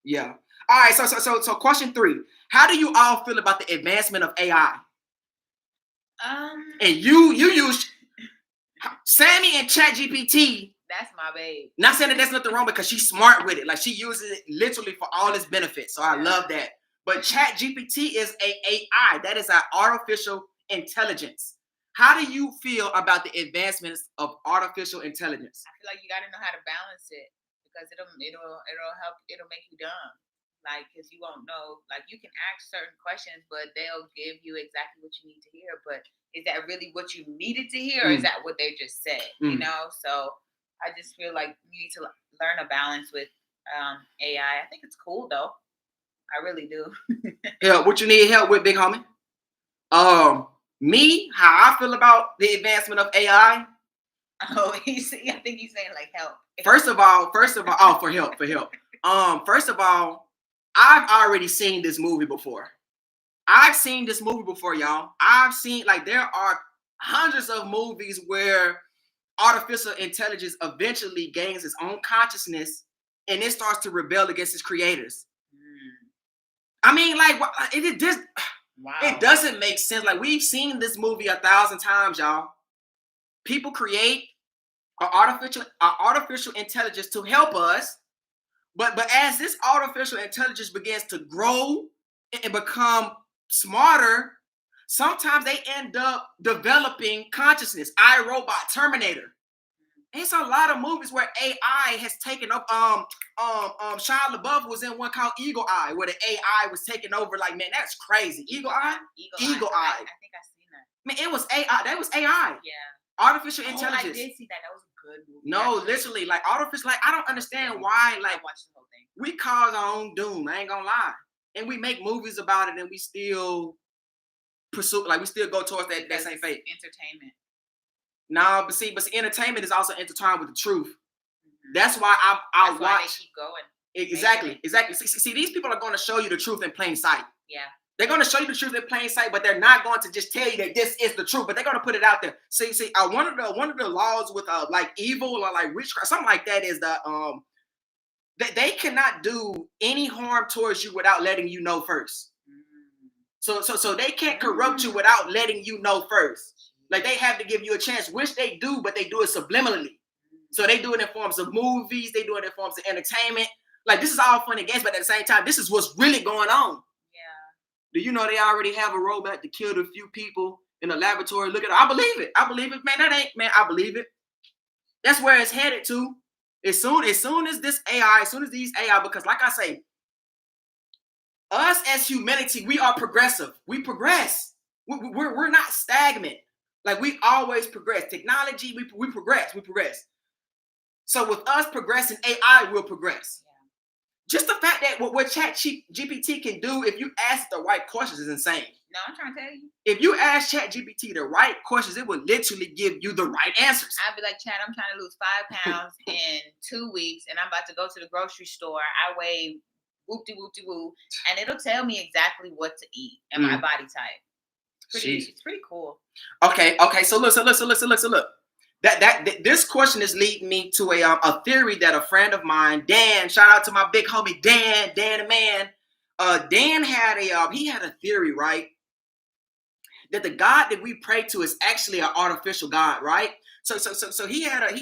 Yeah. All right. So question 3. How do you all feel about the advancement of AI? And you use Sammy and ChatGPT.
That's my babe.
Not saying that there's nothing wrong because she's smart with it. Like she uses it literally for all its benefits. So I love that. But ChatGPT is a AI. That is our artificial intelligence. How do you feel about the advancements of artificial intelligence?
I feel like you got to know how to balance it because it'll help. It'll make you dumb. Like, because you won't know. Like, you can ask certain questions, but they'll give you exactly what you need to hear. But is that really what you needed to hear, or is that what they just said? You know. So I just feel like you need to learn a balance with AI. I think it's cool though. I really do.
Yeah, what you need help with, big homie? Me, how I feel about the advancement of AI.
Oh, I think he's saying like help.
First of all, oh, for help. First of all, I've already seen this movie before. I've seen this movie before, y'all. I've seen, like, there are hundreds of movies where artificial intelligence eventually gains its own consciousness and it starts to rebel against its creators. I mean, like, it just,
Wow.
it doesn't make sense. Like, we've seen this movie 1,000 times, y'all. People create an artificial intelligence to help us, but as this artificial intelligence begins to grow and become smarter, sometimes they end up developing consciousness. iRobot, Terminator. It's a lot of movies where AI has taken up. Shia LaBeouf was in one called Eagle Eye, where the AI was taking over. Like, man, that's crazy. Eagle Eye.
Eagle Eye. I think I've seen that.
Man, it was AI. That was AI.
Yeah.
Artificial intelligence.
I did see that. That was a good movie.
No,
actually.
literally, like artificial. Like, I don't understand why. Like,
I watched the whole thing.
we cause our own doom. I ain't gonna lie, and we make movies about it, and we still pursue. Like, we still go towards that same fate.
Entertainment.
No, but see, entertainment is also intertwined with the truth.
Mm-hmm.
That's why I watch.
Why they keep going.
Exactly. See, these people are going to show you the truth in plain sight.
Yeah.
They're going to show you the truth in plain sight, but they're not going to just tell you that this is the truth. But they're going to put it out there. See, one of the laws with like evil or like witchcraft, something like that, is that they cannot do any harm towards you without letting you know first. So they can't corrupt you without letting you know first. Like, they have to give you a chance, which they do, but they do it subliminally. So they do it in forms of movies. They do it in forms of entertainment. Like, this is all fun and games, but at the same time, this is what's really going on.
Yeah.
Do you know they already have a robot that killed a few people in a laboratory? Look at it. I believe it. Man, I believe it. That's where it's headed to. As soon as these AI, because like I say, us as humanity, we are progressive. We progress. We're not stagnant. Like, we always progress. Technology, we progress. So with us progressing, AI will progress.
Yeah.
Just the fact that what ChatGPT can do, if you ask the right questions, is insane.
No, I'm trying to tell you.
If you ask ChatGPT the right questions, it will literally give you the right answers.
I'd be like, Chad, I'm trying to lose 5 pounds in 2 weeks, and I'm about to go to the grocery store. I weigh whoop-de-whoop-de-woo, and it'll tell me exactly what to eat and my body type. It's pretty cool.
Okay. So look. This question is leading me to a theory that a friend of mine, Dan, shout out to my big homie Dan the man. Dan had a theory, right? That the God that we pray to is actually an artificial God, right? So he had a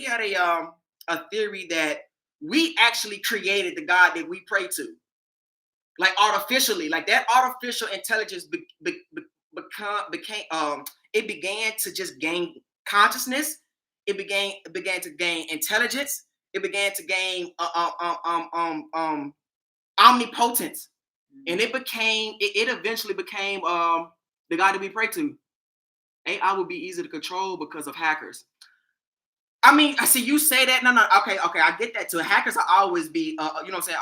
theory that we actually created the God that we pray to, like artificially, like that artificial intelligence began to just gain consciousness. It began to gain intelligence. It began to gain omnipotence, and it eventually became the God that we pray to. AI would be easy to control because of hackers. I mean, I see you say that. No. Okay, I get that too. Hackers will always be, I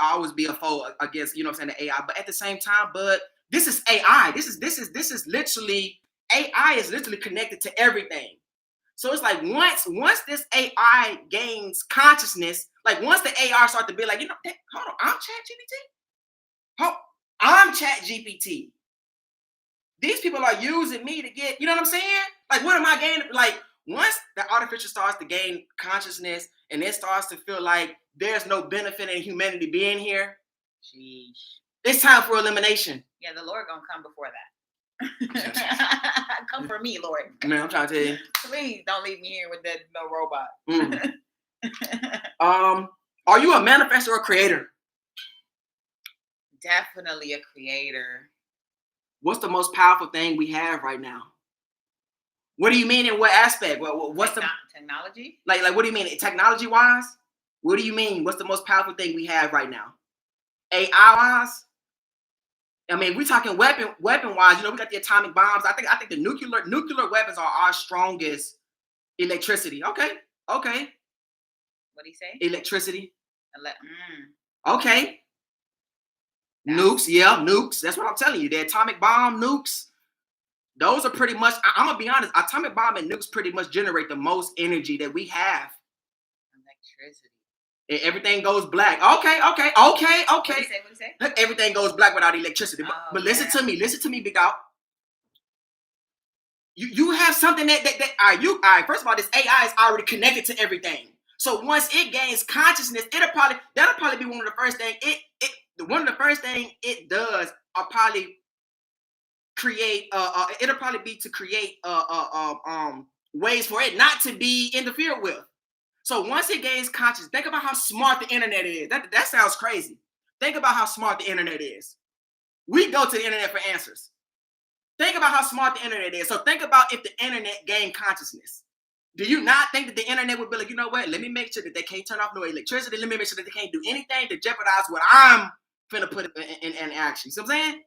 always be a foe against, the AI. But at the same time, this is AI. This is literally, AI is literally connected to everything. So it's like once this AI gains consciousness, like once the AI start to be like, hold on, I'm ChatGPT. These people are using me to get, you know what I'm saying? Like, what am I gaining? Like, once the artificial starts to gain consciousness and it starts to feel like there's no benefit in humanity being here,
Sheesh.
It's time for elimination.
Yeah, the Lord gonna come before that. Come for me, Lord.
Man, I'm trying to tell you.
Please don't leave me here with that no robot.
Are you a manifestor or creator?
Definitely a creator.
What's the most powerful thing we have right now? What do you mean in what aspect? What's the
technology?
Like what do you mean technology wise? What do you mean? What's the most powerful thing we have right now? AI wise? I mean, we're talking weapon wise. We got the atomic bombs. I think the nuclear weapons are our strongest. Electricity. Okay.
What do you say?
Electricity. Okay. Nukes. Yeah, nukes. That's what I'm telling you. The atomic bomb, nukes. Those are pretty much, I'm going to be honest, atomic bomb and nukes pretty much generate the most energy that we have.
Electricity.
And everything goes black. Okay.
What do you say?
Everything goes black without electricity. But
yeah.
listen to me, big out. You have something that all right, first of all, this AI is already connected to everything. So once it gains consciousness, that'll probably be one of the first thing it does are probably create it'll probably be to create ways for it not to be interfered with. So once it gains consciousness, think about how smart the internet is. That sounds crazy. Think about how smart the internet is. We go to the internet for answers. Think about how smart the internet is. So think about if the internet gained consciousness. Do you not think that the internet would be like, you know what? Let me make sure that they can't turn off no electricity. Let me make sure that they can't do anything to jeopardize what I'm finna put in action. See what I'm saying?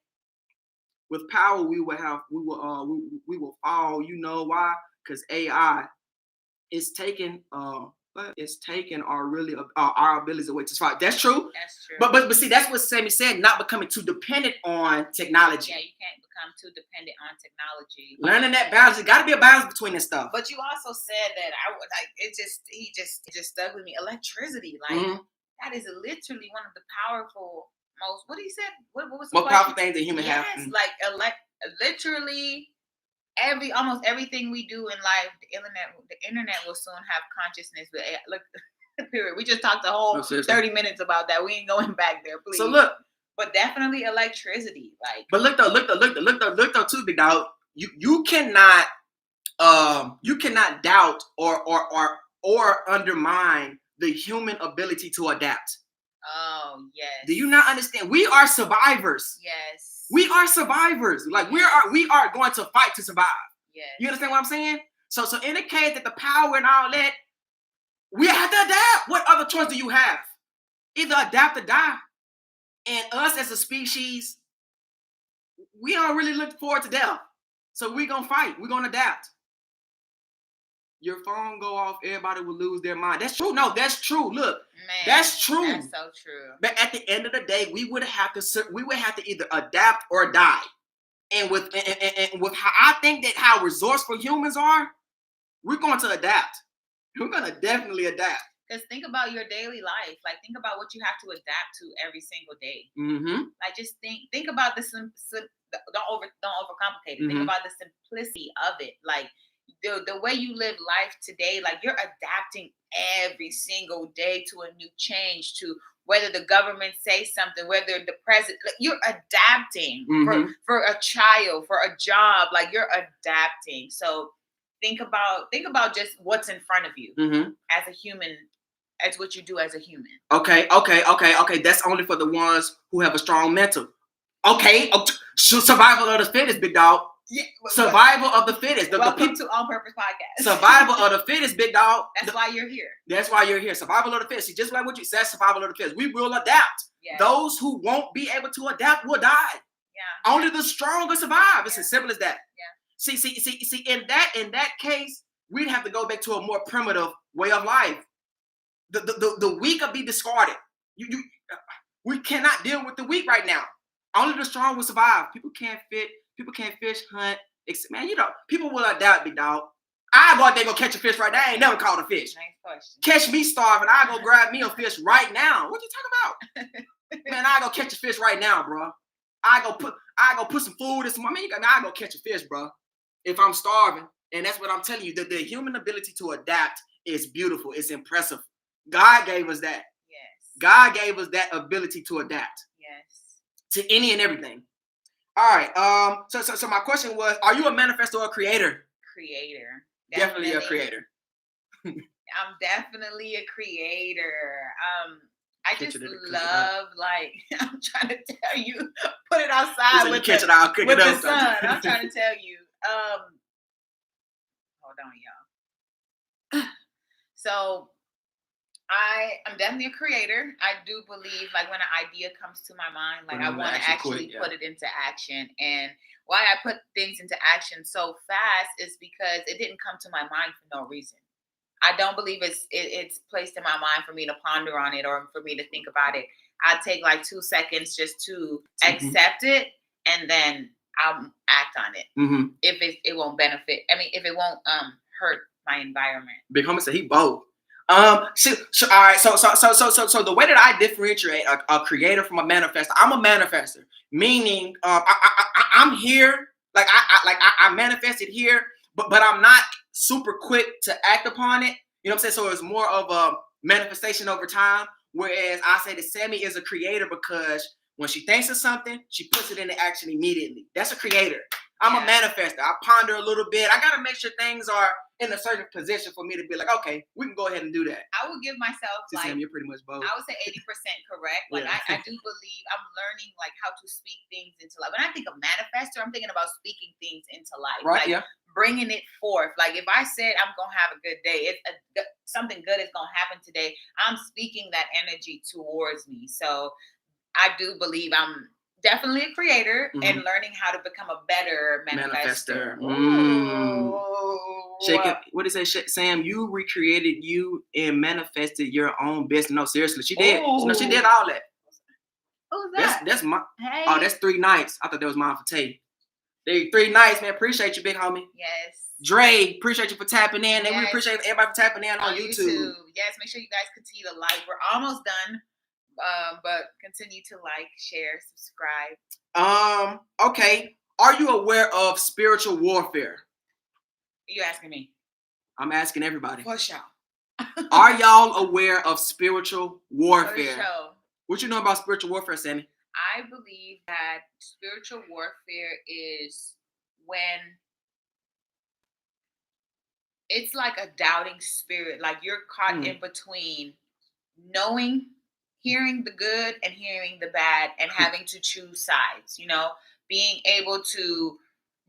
With power, we will fall. You know why? Because AI is taking our abilities away to survive. That's true.
That's true.
But see, that's what Sammy said. Not becoming too dependent on technology.
Yeah, you can't become too dependent on technology.
Learning that balance. There got to be a balance between this stuff.
But you also said that I would like it. He just stuck with me. Electricity, like that is literally one of the powerful most. What he said? What was the
most powerful things that human have?
Yes, like literally. Almost everything we do in life, the internet will soon have consciousness. But look, period. We just talked the whole 30 minutes about that. We ain't going back there, please.
So look,
but definitely electricity, like.
But look though, too, big dog. You cannot doubt or undermine the human ability to adapt.
Oh yes.
Do you not understand? We are survivors.
Yes.
We are survivors. Like we are going to fight to survive.
Yes.
You understand what I'm saying? So in the case that the power and all that, we have to adapt. What other choice do you have? Either adapt or die. And us as a species, we don't really look forward to death. So we're gonna fight. We're gonna adapt. Your phone go off, everybody will lose their mind. That's true. No, that's true. Look,
man,
that's true.
That's so true.
But at the end of the day, we would have to either adapt or die. And with how I think that how resourceful humans are, we're going to adapt. We're going to definitely adapt.
Because think about your daily life. Like think about what you have to adapt to every single day.
Mm-hmm.
Like just think about don't overcomplicate it. Think about the simplicity of it. Like the way you live life today, like you're adapting every single day to a new change, to whether the government say something, whether the president, like you're adapting for a child, for a job, like you're adapting. So think about just what's in front of you as a human, as what you do as a human. Okay.
That's only for the ones who have a strong mental. Okay. Survival of the fittest, big dog.
Yeah,
survival of the fittest.
Welcome to On Purpose Podcast.
Survival of the fittest, big dog.
That's why you're here.
That's why you're here. Survival of the fittest. See, just like what you said, survival of the fittest. We will adapt.
Yes.
Those who won't be able to adapt will die.
Yeah.
Only the strong will survive. It's as simple as that.
Yeah.
See. In that case, we'd have to go back to a more primitive way of life. The weak will be discarded. We cannot deal with the weak right now. Only the strong will survive. People can't fish, hunt. Man, people will adapt, big dog. I go out there and go catch a fish right now. I ain't never caught a fish.
Nice question.
Catch me starving. I go grab me a fish right now. What you talking about? Man, I go catch a fish right now, bro. I go put some food in some. I go catch a fish, bro. If I'm starving, and that's what I'm telling you. The human ability to adapt is beautiful. It's impressive. God gave us that.
Yes.
God gave us that ability to adapt.
Yes.
To any and everything. All right. So my question was: are you a manifestor or a creator?
Creator.
Definitely a creator.
I'm definitely a creator. I just love, like, I'm trying to tell you, put it outside with the sun. I'm trying to tell you. Hold on, y'all. So I'm definitely a creator. I do believe, like, when an idea comes to my mind, like, I want to actually put it into action. And why I put things into action so fast is because it didn't come to my mind for no reason. I don't believe it's placed in my mind for me to ponder on it or for me to think about it. I take like 2 seconds just to accept it and then I'll act on it.
Mm-hmm.
If it won't benefit. I mean, if it won't hurt my environment.
Big homie said he bold. All right. So the way that I differentiate a creator from a manifester, I'm a manifester, meaning I'm here, I manifested here, but I'm not super quick to act upon it. You know what I'm saying? So it's more of a manifestation over time. Whereas I say that Sammy is a creator because when she thinks of something, she puts it into action immediately. That's a creator. I'm a manifester. I ponder a little bit. I gotta make sure things are in a certain position for me to be like, okay, we can go ahead and do that.
I would give myself
See, Sam, you're pretty much both.
I would say 80% correct. Like
Yeah.
I do believe I'm learning like how to speak things into life. When I think of manifestor, I'm thinking about speaking things into life.
Right?
Like,
Yeah.
bringing it forth. Like if I said I'm gonna have a good day, something good is gonna happen today. I'm speaking that energy towards me. So I do believe I'm definitely a creator and learning how to become a better manifester.
Shake it. What did it say? Sam, you recreated you and manifested your own business. No, seriously, she did. No, she did all that.
Who's that?
That's my.
Hey.
Oh, that's 3 nights. I thought that was mine for Tay. 3 nights, man. Appreciate you, big homie.
Yes.
Dre, appreciate you for tapping in. And
yes.
we appreciate everybody for tapping in on YouTube.
Yes, make sure you guys continue to like. We're almost done. But continue to like, share, subscribe.
Okay. Are you aware of spiritual warfare?
You asking me?
I'm asking everybody.
For sure.
Are y'all aware of spiritual warfare?
For sure.
What you know about spiritual warfare, Sammy?
I believe that spiritual warfare is when it's like a doubting spirit, like you're caught in between knowing, hearing the good and hearing the bad and having to choose sides, you know, being able to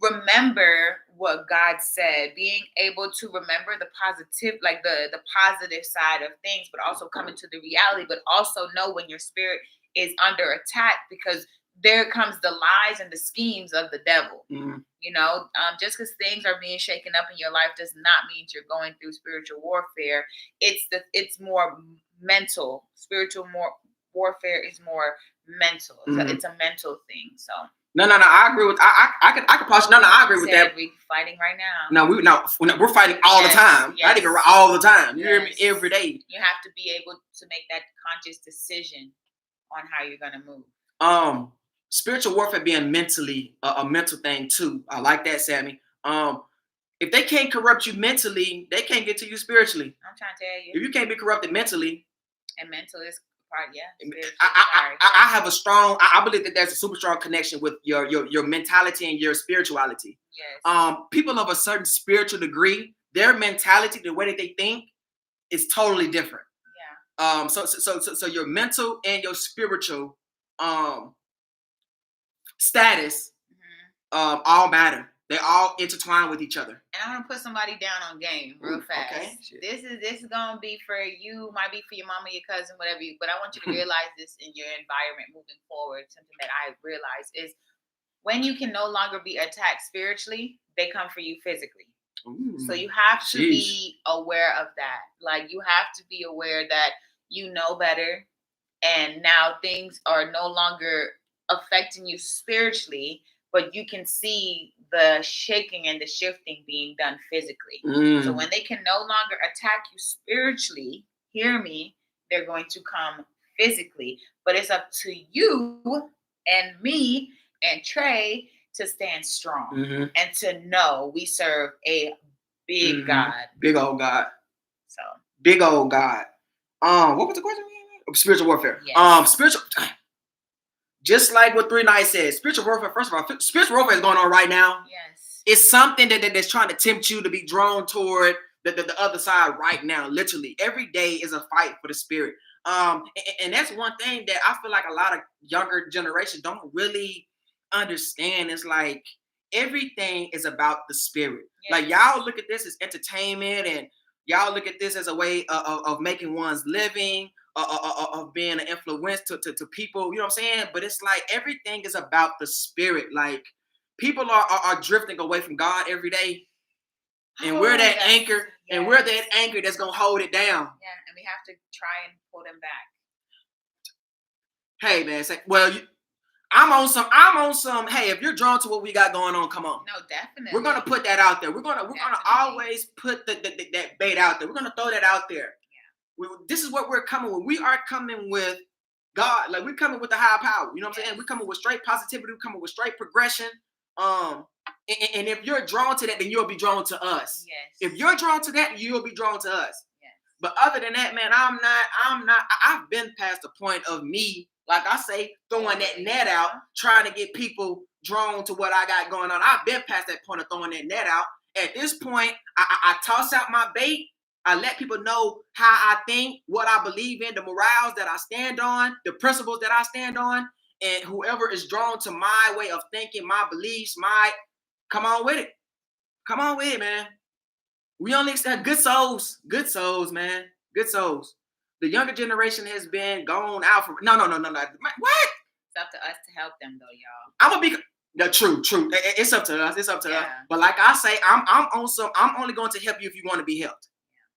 remember what God said, being able to remember the positive, like the positive side of things, but also come into the reality, but also know when your spirit is under attack, because there comes the lies and the schemes of the devil. You know, just because things are being shaken up in your life does not mean you're going through spiritual warfare. It's more mental. Spiritual warfare is more mental. It's a mental thing. So
no. I agree with. I could pause. No, I agree with that.
We're fighting right now.
We're fighting all the time.
Yes.
I think all the time. You hear me? Every day.
You have to be able to make that conscious decision on how you're gonna move.
Spiritual warfare being mentally a mental thing too. I like that, Sammy. If they can't corrupt you mentally, they can't get to you spiritually.
I'm trying to tell you.
If you can't be corrupted mentally,
and mental is part,
I have a strong. I believe that there's a super strong connection with your mentality and your spirituality.
Yes.
People of a certain spiritual degree, their mentality, the way that they think, is totally different.
Yeah.
So your mental and your spiritual status all matter. They all intertwine with each other.
And I'm gonna put somebody down on game real fast.
Okay.
This is gonna be for you, might be for your mama, your cousin, whatever you. But I want you to realize this in your environment moving forward. Something that I realize is when you can no longer be attacked spiritually, they come for you physically. So you have to be aware of that. Like you have to be aware that you know better, and now things are no longer affecting you spiritually, but you can see the shaking and the shifting being done physically. So when they can no longer attack you spiritually, hear me, they're going to come physically. But it's up to you and me and Trey to stand strong and to know we serve a big God.
Big old God.
So
big old God. What was the question? Spiritual warfare.
Yes.
Spiritual. Just like what 3 Nights said, spiritual warfare. First of all, spiritual warfare is going on right now.
Yes.
It's something that's trying to tempt you to be drawn toward the other side right now. Literally, every day is a fight for the spirit. And that's one thing that I feel like a lot of younger generation don't really understand. It's like everything is about the spirit.
Yes.
Like y'all look at this as entertainment, and y'all look at this as a way of making one's living. Of being an influence to people, you know what I'm saying? But it's like everything is about the spirit. Like people are drifting away from God every day, and we're that anchor, and we're that anchor that's gonna hold it down.
Yeah, and we have to try and pull them back.
Hey man, I'm on some. Hey, if you're drawn to what we got going on, come on.
No, definitely.
We're gonna put that out there. We're gonna always put that bait out there. We're gonna throw that out there. Yeah. This is what we're coming with. We are coming with God. Like we're coming with the high power. You know what I'm saying? We're coming with straight positivity. We're coming with straight progression. And if you're drawn to that, then you'll be drawn to us.
Yes.
If you're drawn to that, you'll be drawn to us.
Yes.
But other than that, man, I'm not. I've been past the point of me, like I say, throwing that net out, trying to get people drawn to what I got going on. I've been past that point of throwing that net out. At this point, I toss out my bait. I let people know how I think, what I believe in, the morals that I stand on, the principles that I stand on, and whoever is drawn to my way of thinking, my beliefs, come on with it. Come on with it, man. We only accept good souls, man, good souls. The younger generation has been gone out for no. What?
It's up to us to help them, though, y'all.
I'm gonna be the true. It's up to us. It's up to us. But like I say, I'm only going to help you if you want to be helped.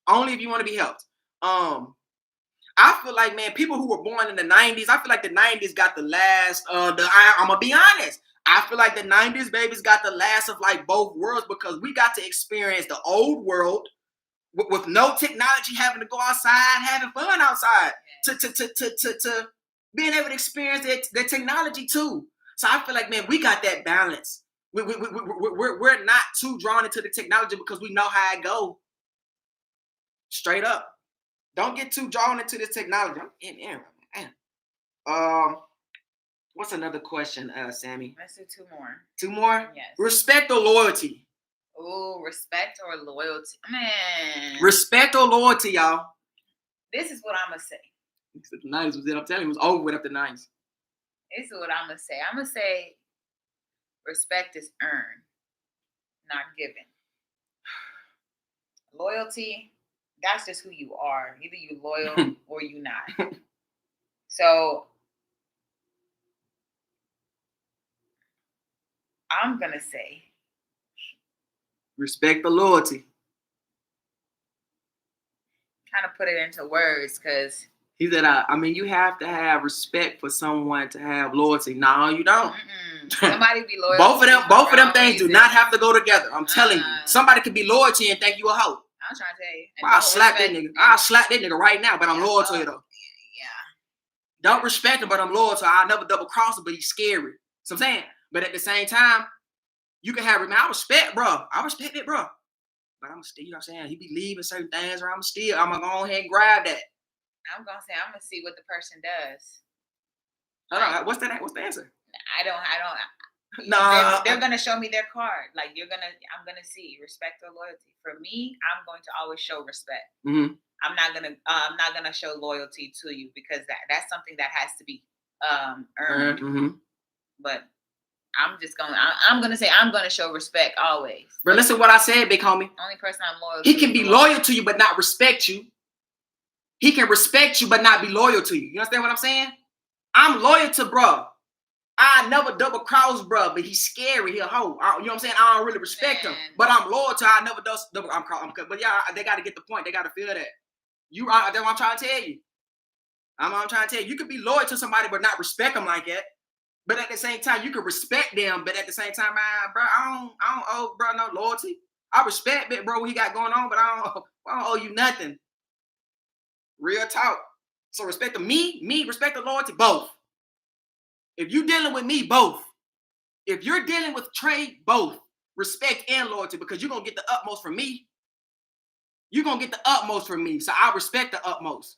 Only if you want to be helped. I feel like, man, people who were born in the 90s, I feel like the 90s got the last. I'm gonna be honest. I feel like the 90s babies got the last of like both worlds because we got to experience the old world with no technology, having to go outside, having fun outside, to being able to experience the technology too. So I feel like, man, we got that balance. We're not too drawn into the technology because we know how it go. Straight up. Don't get too drawn into this technology. I'm in there, man. What's another question, Sammy?
Let's do 2 more.
2 more?
Yes.
Respect or loyalty?
Oh, respect or loyalty. Man.
Respect or loyalty, y'all.
This is what I'm going to say.
The 90s was it. I'm telling you, it was over with after the 90s.
This is what I'm going to say. I'm going to say respect is earned, not given. Loyalty, that's just who you are. Either you loyal or you not. So I'm going to say
respect or loyalty.
Kind of put it into words because
he said, you have to have respect for someone to have loyalty. No, you don't.
Somebody be loyal.
both of them things do not have to go together. I'm telling you. Somebody could be loyal to you and think you a hoe.
I'm trying to tell you.
I'll slap that nigga. I'll slap that nigga right now, but I'm loyal to you though.
Yeah.
Don't respect him, but I'm loyal to him. I'll never double cross him, but he's scary. So I'm saying, but at the same time, you can have, I respect, bro. I respect it, bro. But I'm still, you know what I'm saying? He be leaving certain things, or I'm gonna go ahead and grab that.
I'm gonna say I'm gonna see what the person does.
Hold on, what's the answer?
I don't.
No,
they're gonna show me their card. Like I'm gonna see respect or loyalty. For me, I'm going to always show respect.
Mm-hmm.
I'm not gonna show loyalty to you because that's something that has to be earned.
Mm-hmm.
But I'm gonna say I'm gonna show respect always.
But listen, what I said, big homie.
Only person I'm loyal
to. He can be loyal to you, but not respect you. He can respect you, but not be loyal to you. You understand what I'm saying? I'm loyal to bro. I never double cross bro, but he's scary. He a hoe. You know what I'm saying? I don't really respect him, but I'm loyal to. I never double. But yeah, they got to get the point. They got to feel that. That's what I'm trying to tell you. I'm trying to tell you. You could be loyal to somebody, but not respect them like that. But at the same time, you can respect them. But at the same time, bro, I don't owe bro no loyalty. I respect it, bro, what he got going on, but I don't owe you nothing. Real talk. So respect the me, respect the loyalty, both. If you're dealing with me, both. If you're dealing with Trey, both. Respect and loyalty, because you're going to get the utmost from me. You're going to get the utmost from me. So I respect the utmost.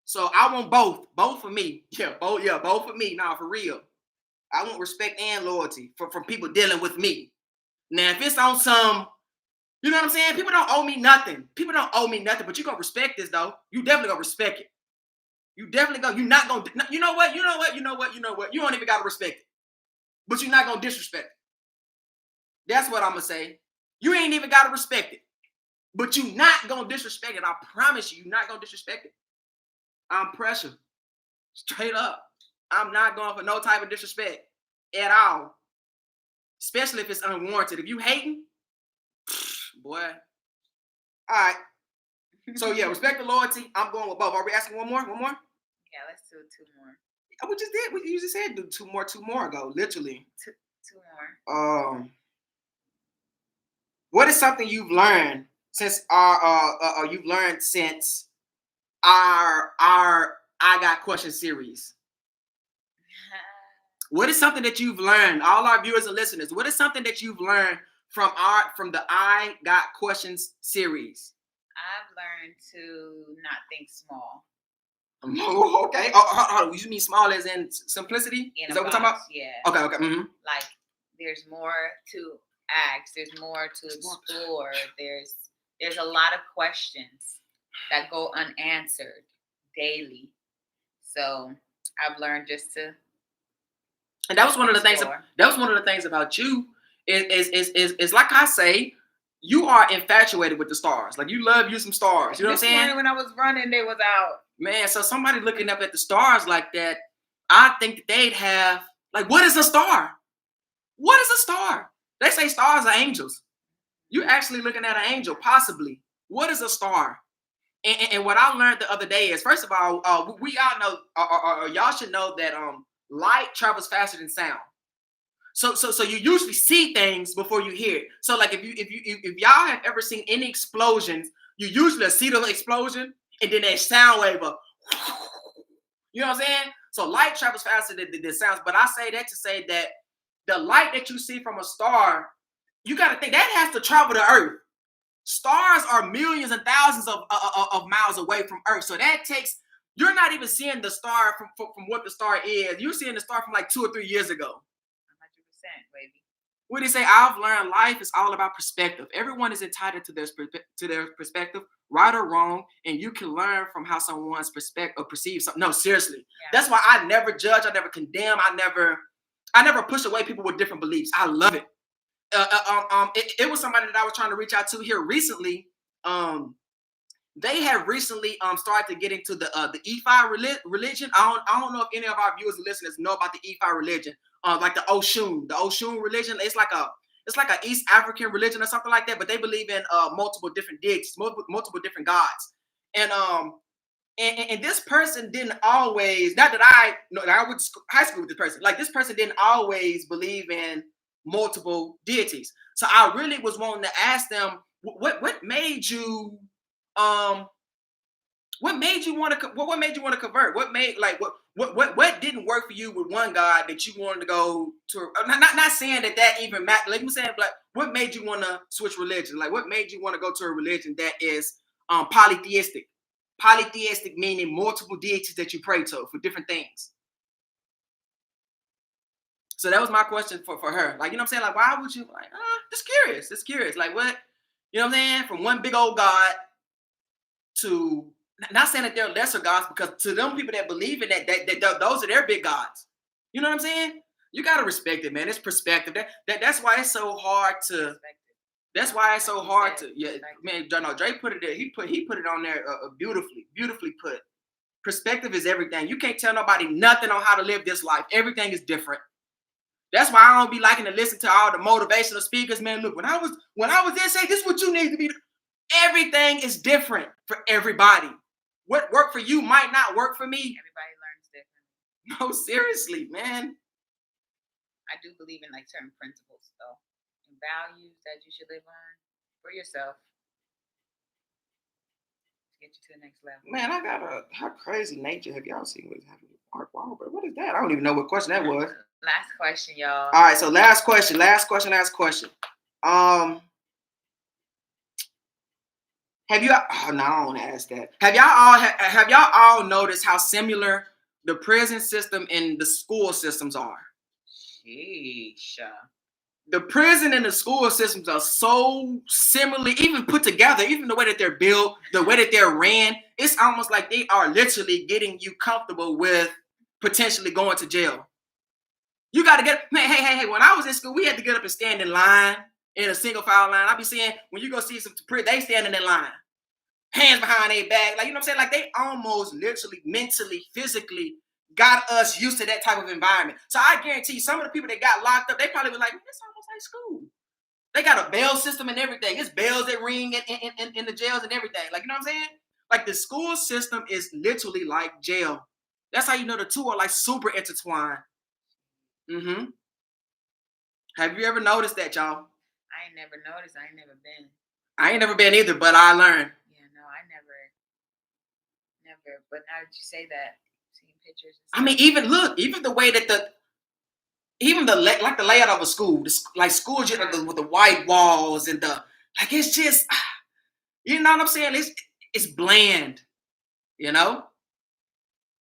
So I want both. Both for me. Both for me. Nah, for real. I want respect and loyalty from people dealing with me. Now, if it's on some, you know what I'm saying? People don't owe me nothing. People don't owe me nothing, but you're going to respect this, though. You definitely going to respect it. You definitely go. You're not going to, you know what? You don't even got to respect it. But you're not going to disrespect it. That's what I'm going to say. You ain't even got to respect it. But you're not going to disrespect it. I promise you, you're not going to disrespect it. I'm pressure. Straight up. I'm not going for no type of disrespect at all. Especially if it's unwarranted. If you hating, boy. All right. So, yeah, respect the loyalty. I'm going with both. Are we asking one more?
Yeah, let's do 2 more.
We just did. We you just said do two more ago, literally.
Two more.
What is something you've learned since our I Got Questions series? What is something that you've learned, all our viewers and listeners? What is something that you've learned from the I Got Questions series?
I've learned to not think small.
Oh, okay. Oh, you mean small as in simplicity?
In
Is that what we're talking about?
Yeah.
Okay. Mm-hmm.
Like there's more to ask. There's more to explore. There's a lot of questions that go unanswered daily. So I've learned just to.
And that was one of the things. That was one of the things about you. Is like I say, you are infatuated with the stars. Like you love you some stars. You know what I'm saying?
Morning when I was running, they was out.
Man, so somebody looking up at the stars like that, I think that they'd have like, what is a star? What is a star? They say stars are angels. You're actually looking at an angel, possibly. What is a star? And what I learned the other day is, first of all, we all know, y'all should know that light travels faster than sound. So you usually see things before you hear it. So like if y'all have ever seen any explosions, you usually see the explosion and then that sound wave of, you know what I'm saying? So light travels faster than sounds. But I say that to say that the light that you see from a star, you got to think that has to travel to Earth. Stars are millions and thousands of miles away from Earth. So that takes, you're not even seeing the star from what the star is. You're seeing the star from like 2 or 3 years ago. 100%,
baby.
What do you say? I've learned life is all about perspective. Everyone is entitled to their perspective, right or wrong, and you can learn from how someone's perspective perceives something. No, seriously. Yeah. That's why I never judge. I never condemn. I never push away people with different beliefs. I love it. It was somebody that I was trying to reach out to here recently. They have recently started to get into the Ifa religion. I don't know if any of our viewers and listeners know about the Ifa religion. Like the Oshun religion. It's like a East African religion or something like that. But they believe in multiple different deities, multiple different gods. And this person didn't always. Not that I went to high school with this person. Like this person didn't always believe in multiple deities. So I really was wanting to ask them what made you what made you want to convert? What didn't work for you with one God that you wanted to go to? Not saying that even matters. Like I'm saying, like what made you want to switch religion? Like what made you want to go to a religion that is polytheistic? Polytheistic meaning multiple deities that you pray to for different things. So that was my question for her. Like, you know what I'm saying? Like, why would you like, just curious. Like what, you know what I'm saying? From one big old God to, not saying that they're lesser gods, because to them people that believe in that those are their big gods. You know what I'm saying? You got to respect it, man. It's perspective. That's why it's so hard to, that's why it's so hard to, yeah, man, no, Dre put it there. He put it on there beautifully put. Perspective is everything. You can't tell nobody nothing on how to live this life. Everything is different. That's why I don't be liking to listen to all the motivational speakers, man. Look, when I was there, say this is what you need to be. Everything is different for everybody. What worked for you might not work for me.
Everybody learns differently.
No, seriously, man.
I do believe in like certain principles, though, and values that you should live on for yourself. Get you to the next level.
Man, I got how crazy nature have y'all seen what's happening with Mark Wahlberg? What is that? I don't even know what question that was.
Last question, y'all.
All right, so last question. Have you? Oh no, I don't want to ask that. Have y'all all noticed how similar the prison system and the school systems are?
Sheesh.
The prison and the school systems are so similarly, even put together, even the way that they're built, the way that they're ran. It's almost like they are literally getting you comfortable with potentially going to jail. You got to get, man, hey, when I was in school, we had to get up and stand in line, in a single file line. I be seeing, when you go see some, they standing in line, hands behind their back. Like, you know what I'm saying? Like, they almost literally, mentally, physically got us used to that type of environment. So I guarantee you, some of the people that got locked up, they probably were like, it's almost like school. They got a bell system and everything. It's bells that ring in the jails and everything. Like, you know what I'm saying? Like, the school system is literally like jail. That's how you know the two are like super intertwined. Mm-hmm. Have you ever noticed that, y'all?
I ain't never noticed. I ain't never been.
I ain't never been either, but I learned.
Yeah, no, I never. But now that you say that, seeing pictures.
I mean, even the way that like the layout of a school, like schools, with the white walls and it's just, you know what I'm saying? It's bland, you know?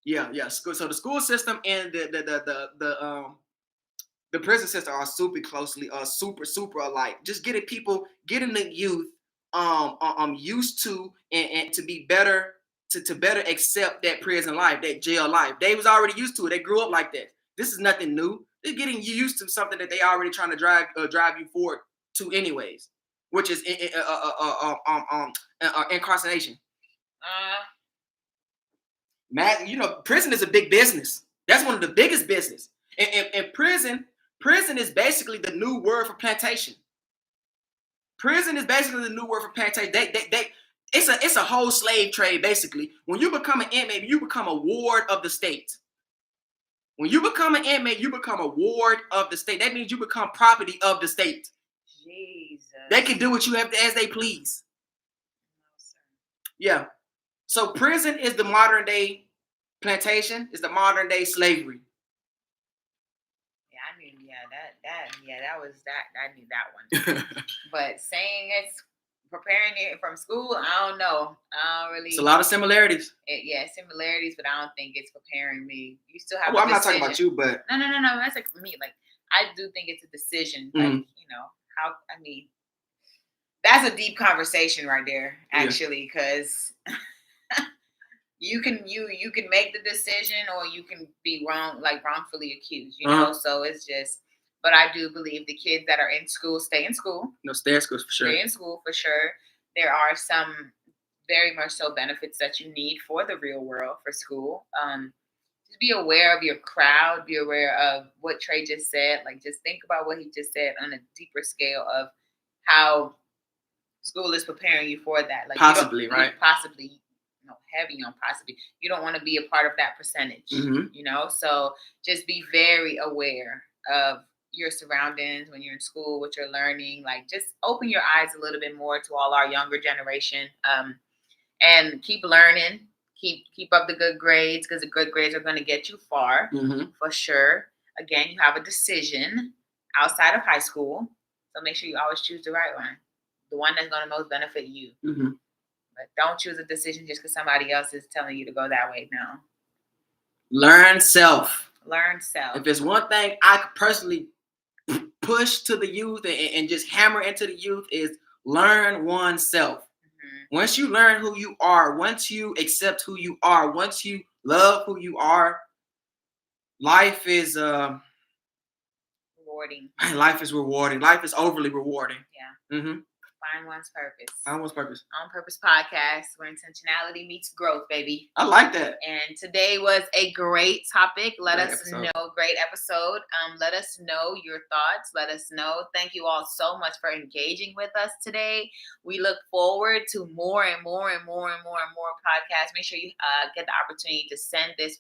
Yeah. So the school system and the prison system are super closely, super alike. Just getting the youth, used to and to be better, to better accept that prison life, that jail life. They was already used to it. They grew up like that. This is nothing new. They're getting you used to something that they already trying to drive you forward to, anyways, which is incarceration. Matt, prison is a big business. That's one of the biggest business. And prison is basically the new word for plantation. Prison is basically the new word for plantation. It's a whole slave trade, basically. When you become an inmate, you become a ward of the state. When you become an inmate, you become a ward of the state. That means you become property of the state.
Jesus.
They can do what you have as they please. Yeah. So prison is the modern day plantation, is the modern day slavery.
Yeah, I knew. That was that. I knew that one. But saying it's preparing it from school, I don't know. I don't really.
It's a lot of similarities.
Similarities, but I don't think it's preparing me. You still have.
Well, I'm not talking about you, but
no. That's like for me. Like I do think it's a decision. Like how. I mean, that's a deep conversation right there, actually, because. You can make the decision, or you can be wrongfully accused, So it's just, but I do believe the kids that are in school stay in school.
No, stay in school for sure.
Stay in school for sure. There are some very much so benefits that you need for the real world for school. Just be aware of your crowd. Be aware of what Trey just said. Like, just think about what he just said on a deeper scale of how school is preparing you for that. Like,
possibly, right?
Possibly. Heavy on possibly. You don't want to be a part of that percentage, so just be very aware of your surroundings when you're in school, what you're learning. Like, just open your eyes a little bit more to all our younger generation, and keep learning, keep up the good grades, because the good grades are going to get you far, for sure. Again, you have a decision outside of high school, so make sure you always choose the right one, the one that's going to most benefit you. But don't choose a decision just because somebody else is telling you to go that way. No.
Learn self.
If
there's one thing I could personally push to the youth and just hammer into the youth is learn oneself. Once you learn who you are, once you accept who you are, once you love who you are, life is
rewarding.
Life is rewarding. Life is overly rewarding.
Yeah. Find one's purpose. On Purpose Podcast, where intentionality meets growth, baby.
I like that.
And today was a great topic. Great episode. Let us know your thoughts. Let us know. Thank you all so much for engaging with us today. We look forward to more and more podcasts. Make sure you get the opportunity to send this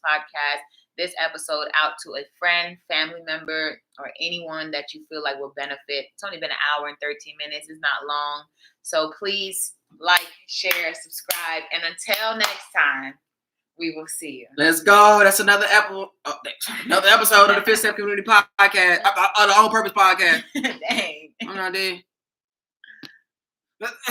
episode out to a friend, family member, or anyone that you feel like will benefit. It's only been 1 hour and 13 minutes. It's not long. So please like, share, subscribe. And until next time, we will see you.
Let's go. That's another episode of the Fifth Step Community Podcast, the On Purpose Podcast.
Dang.
I'm not there.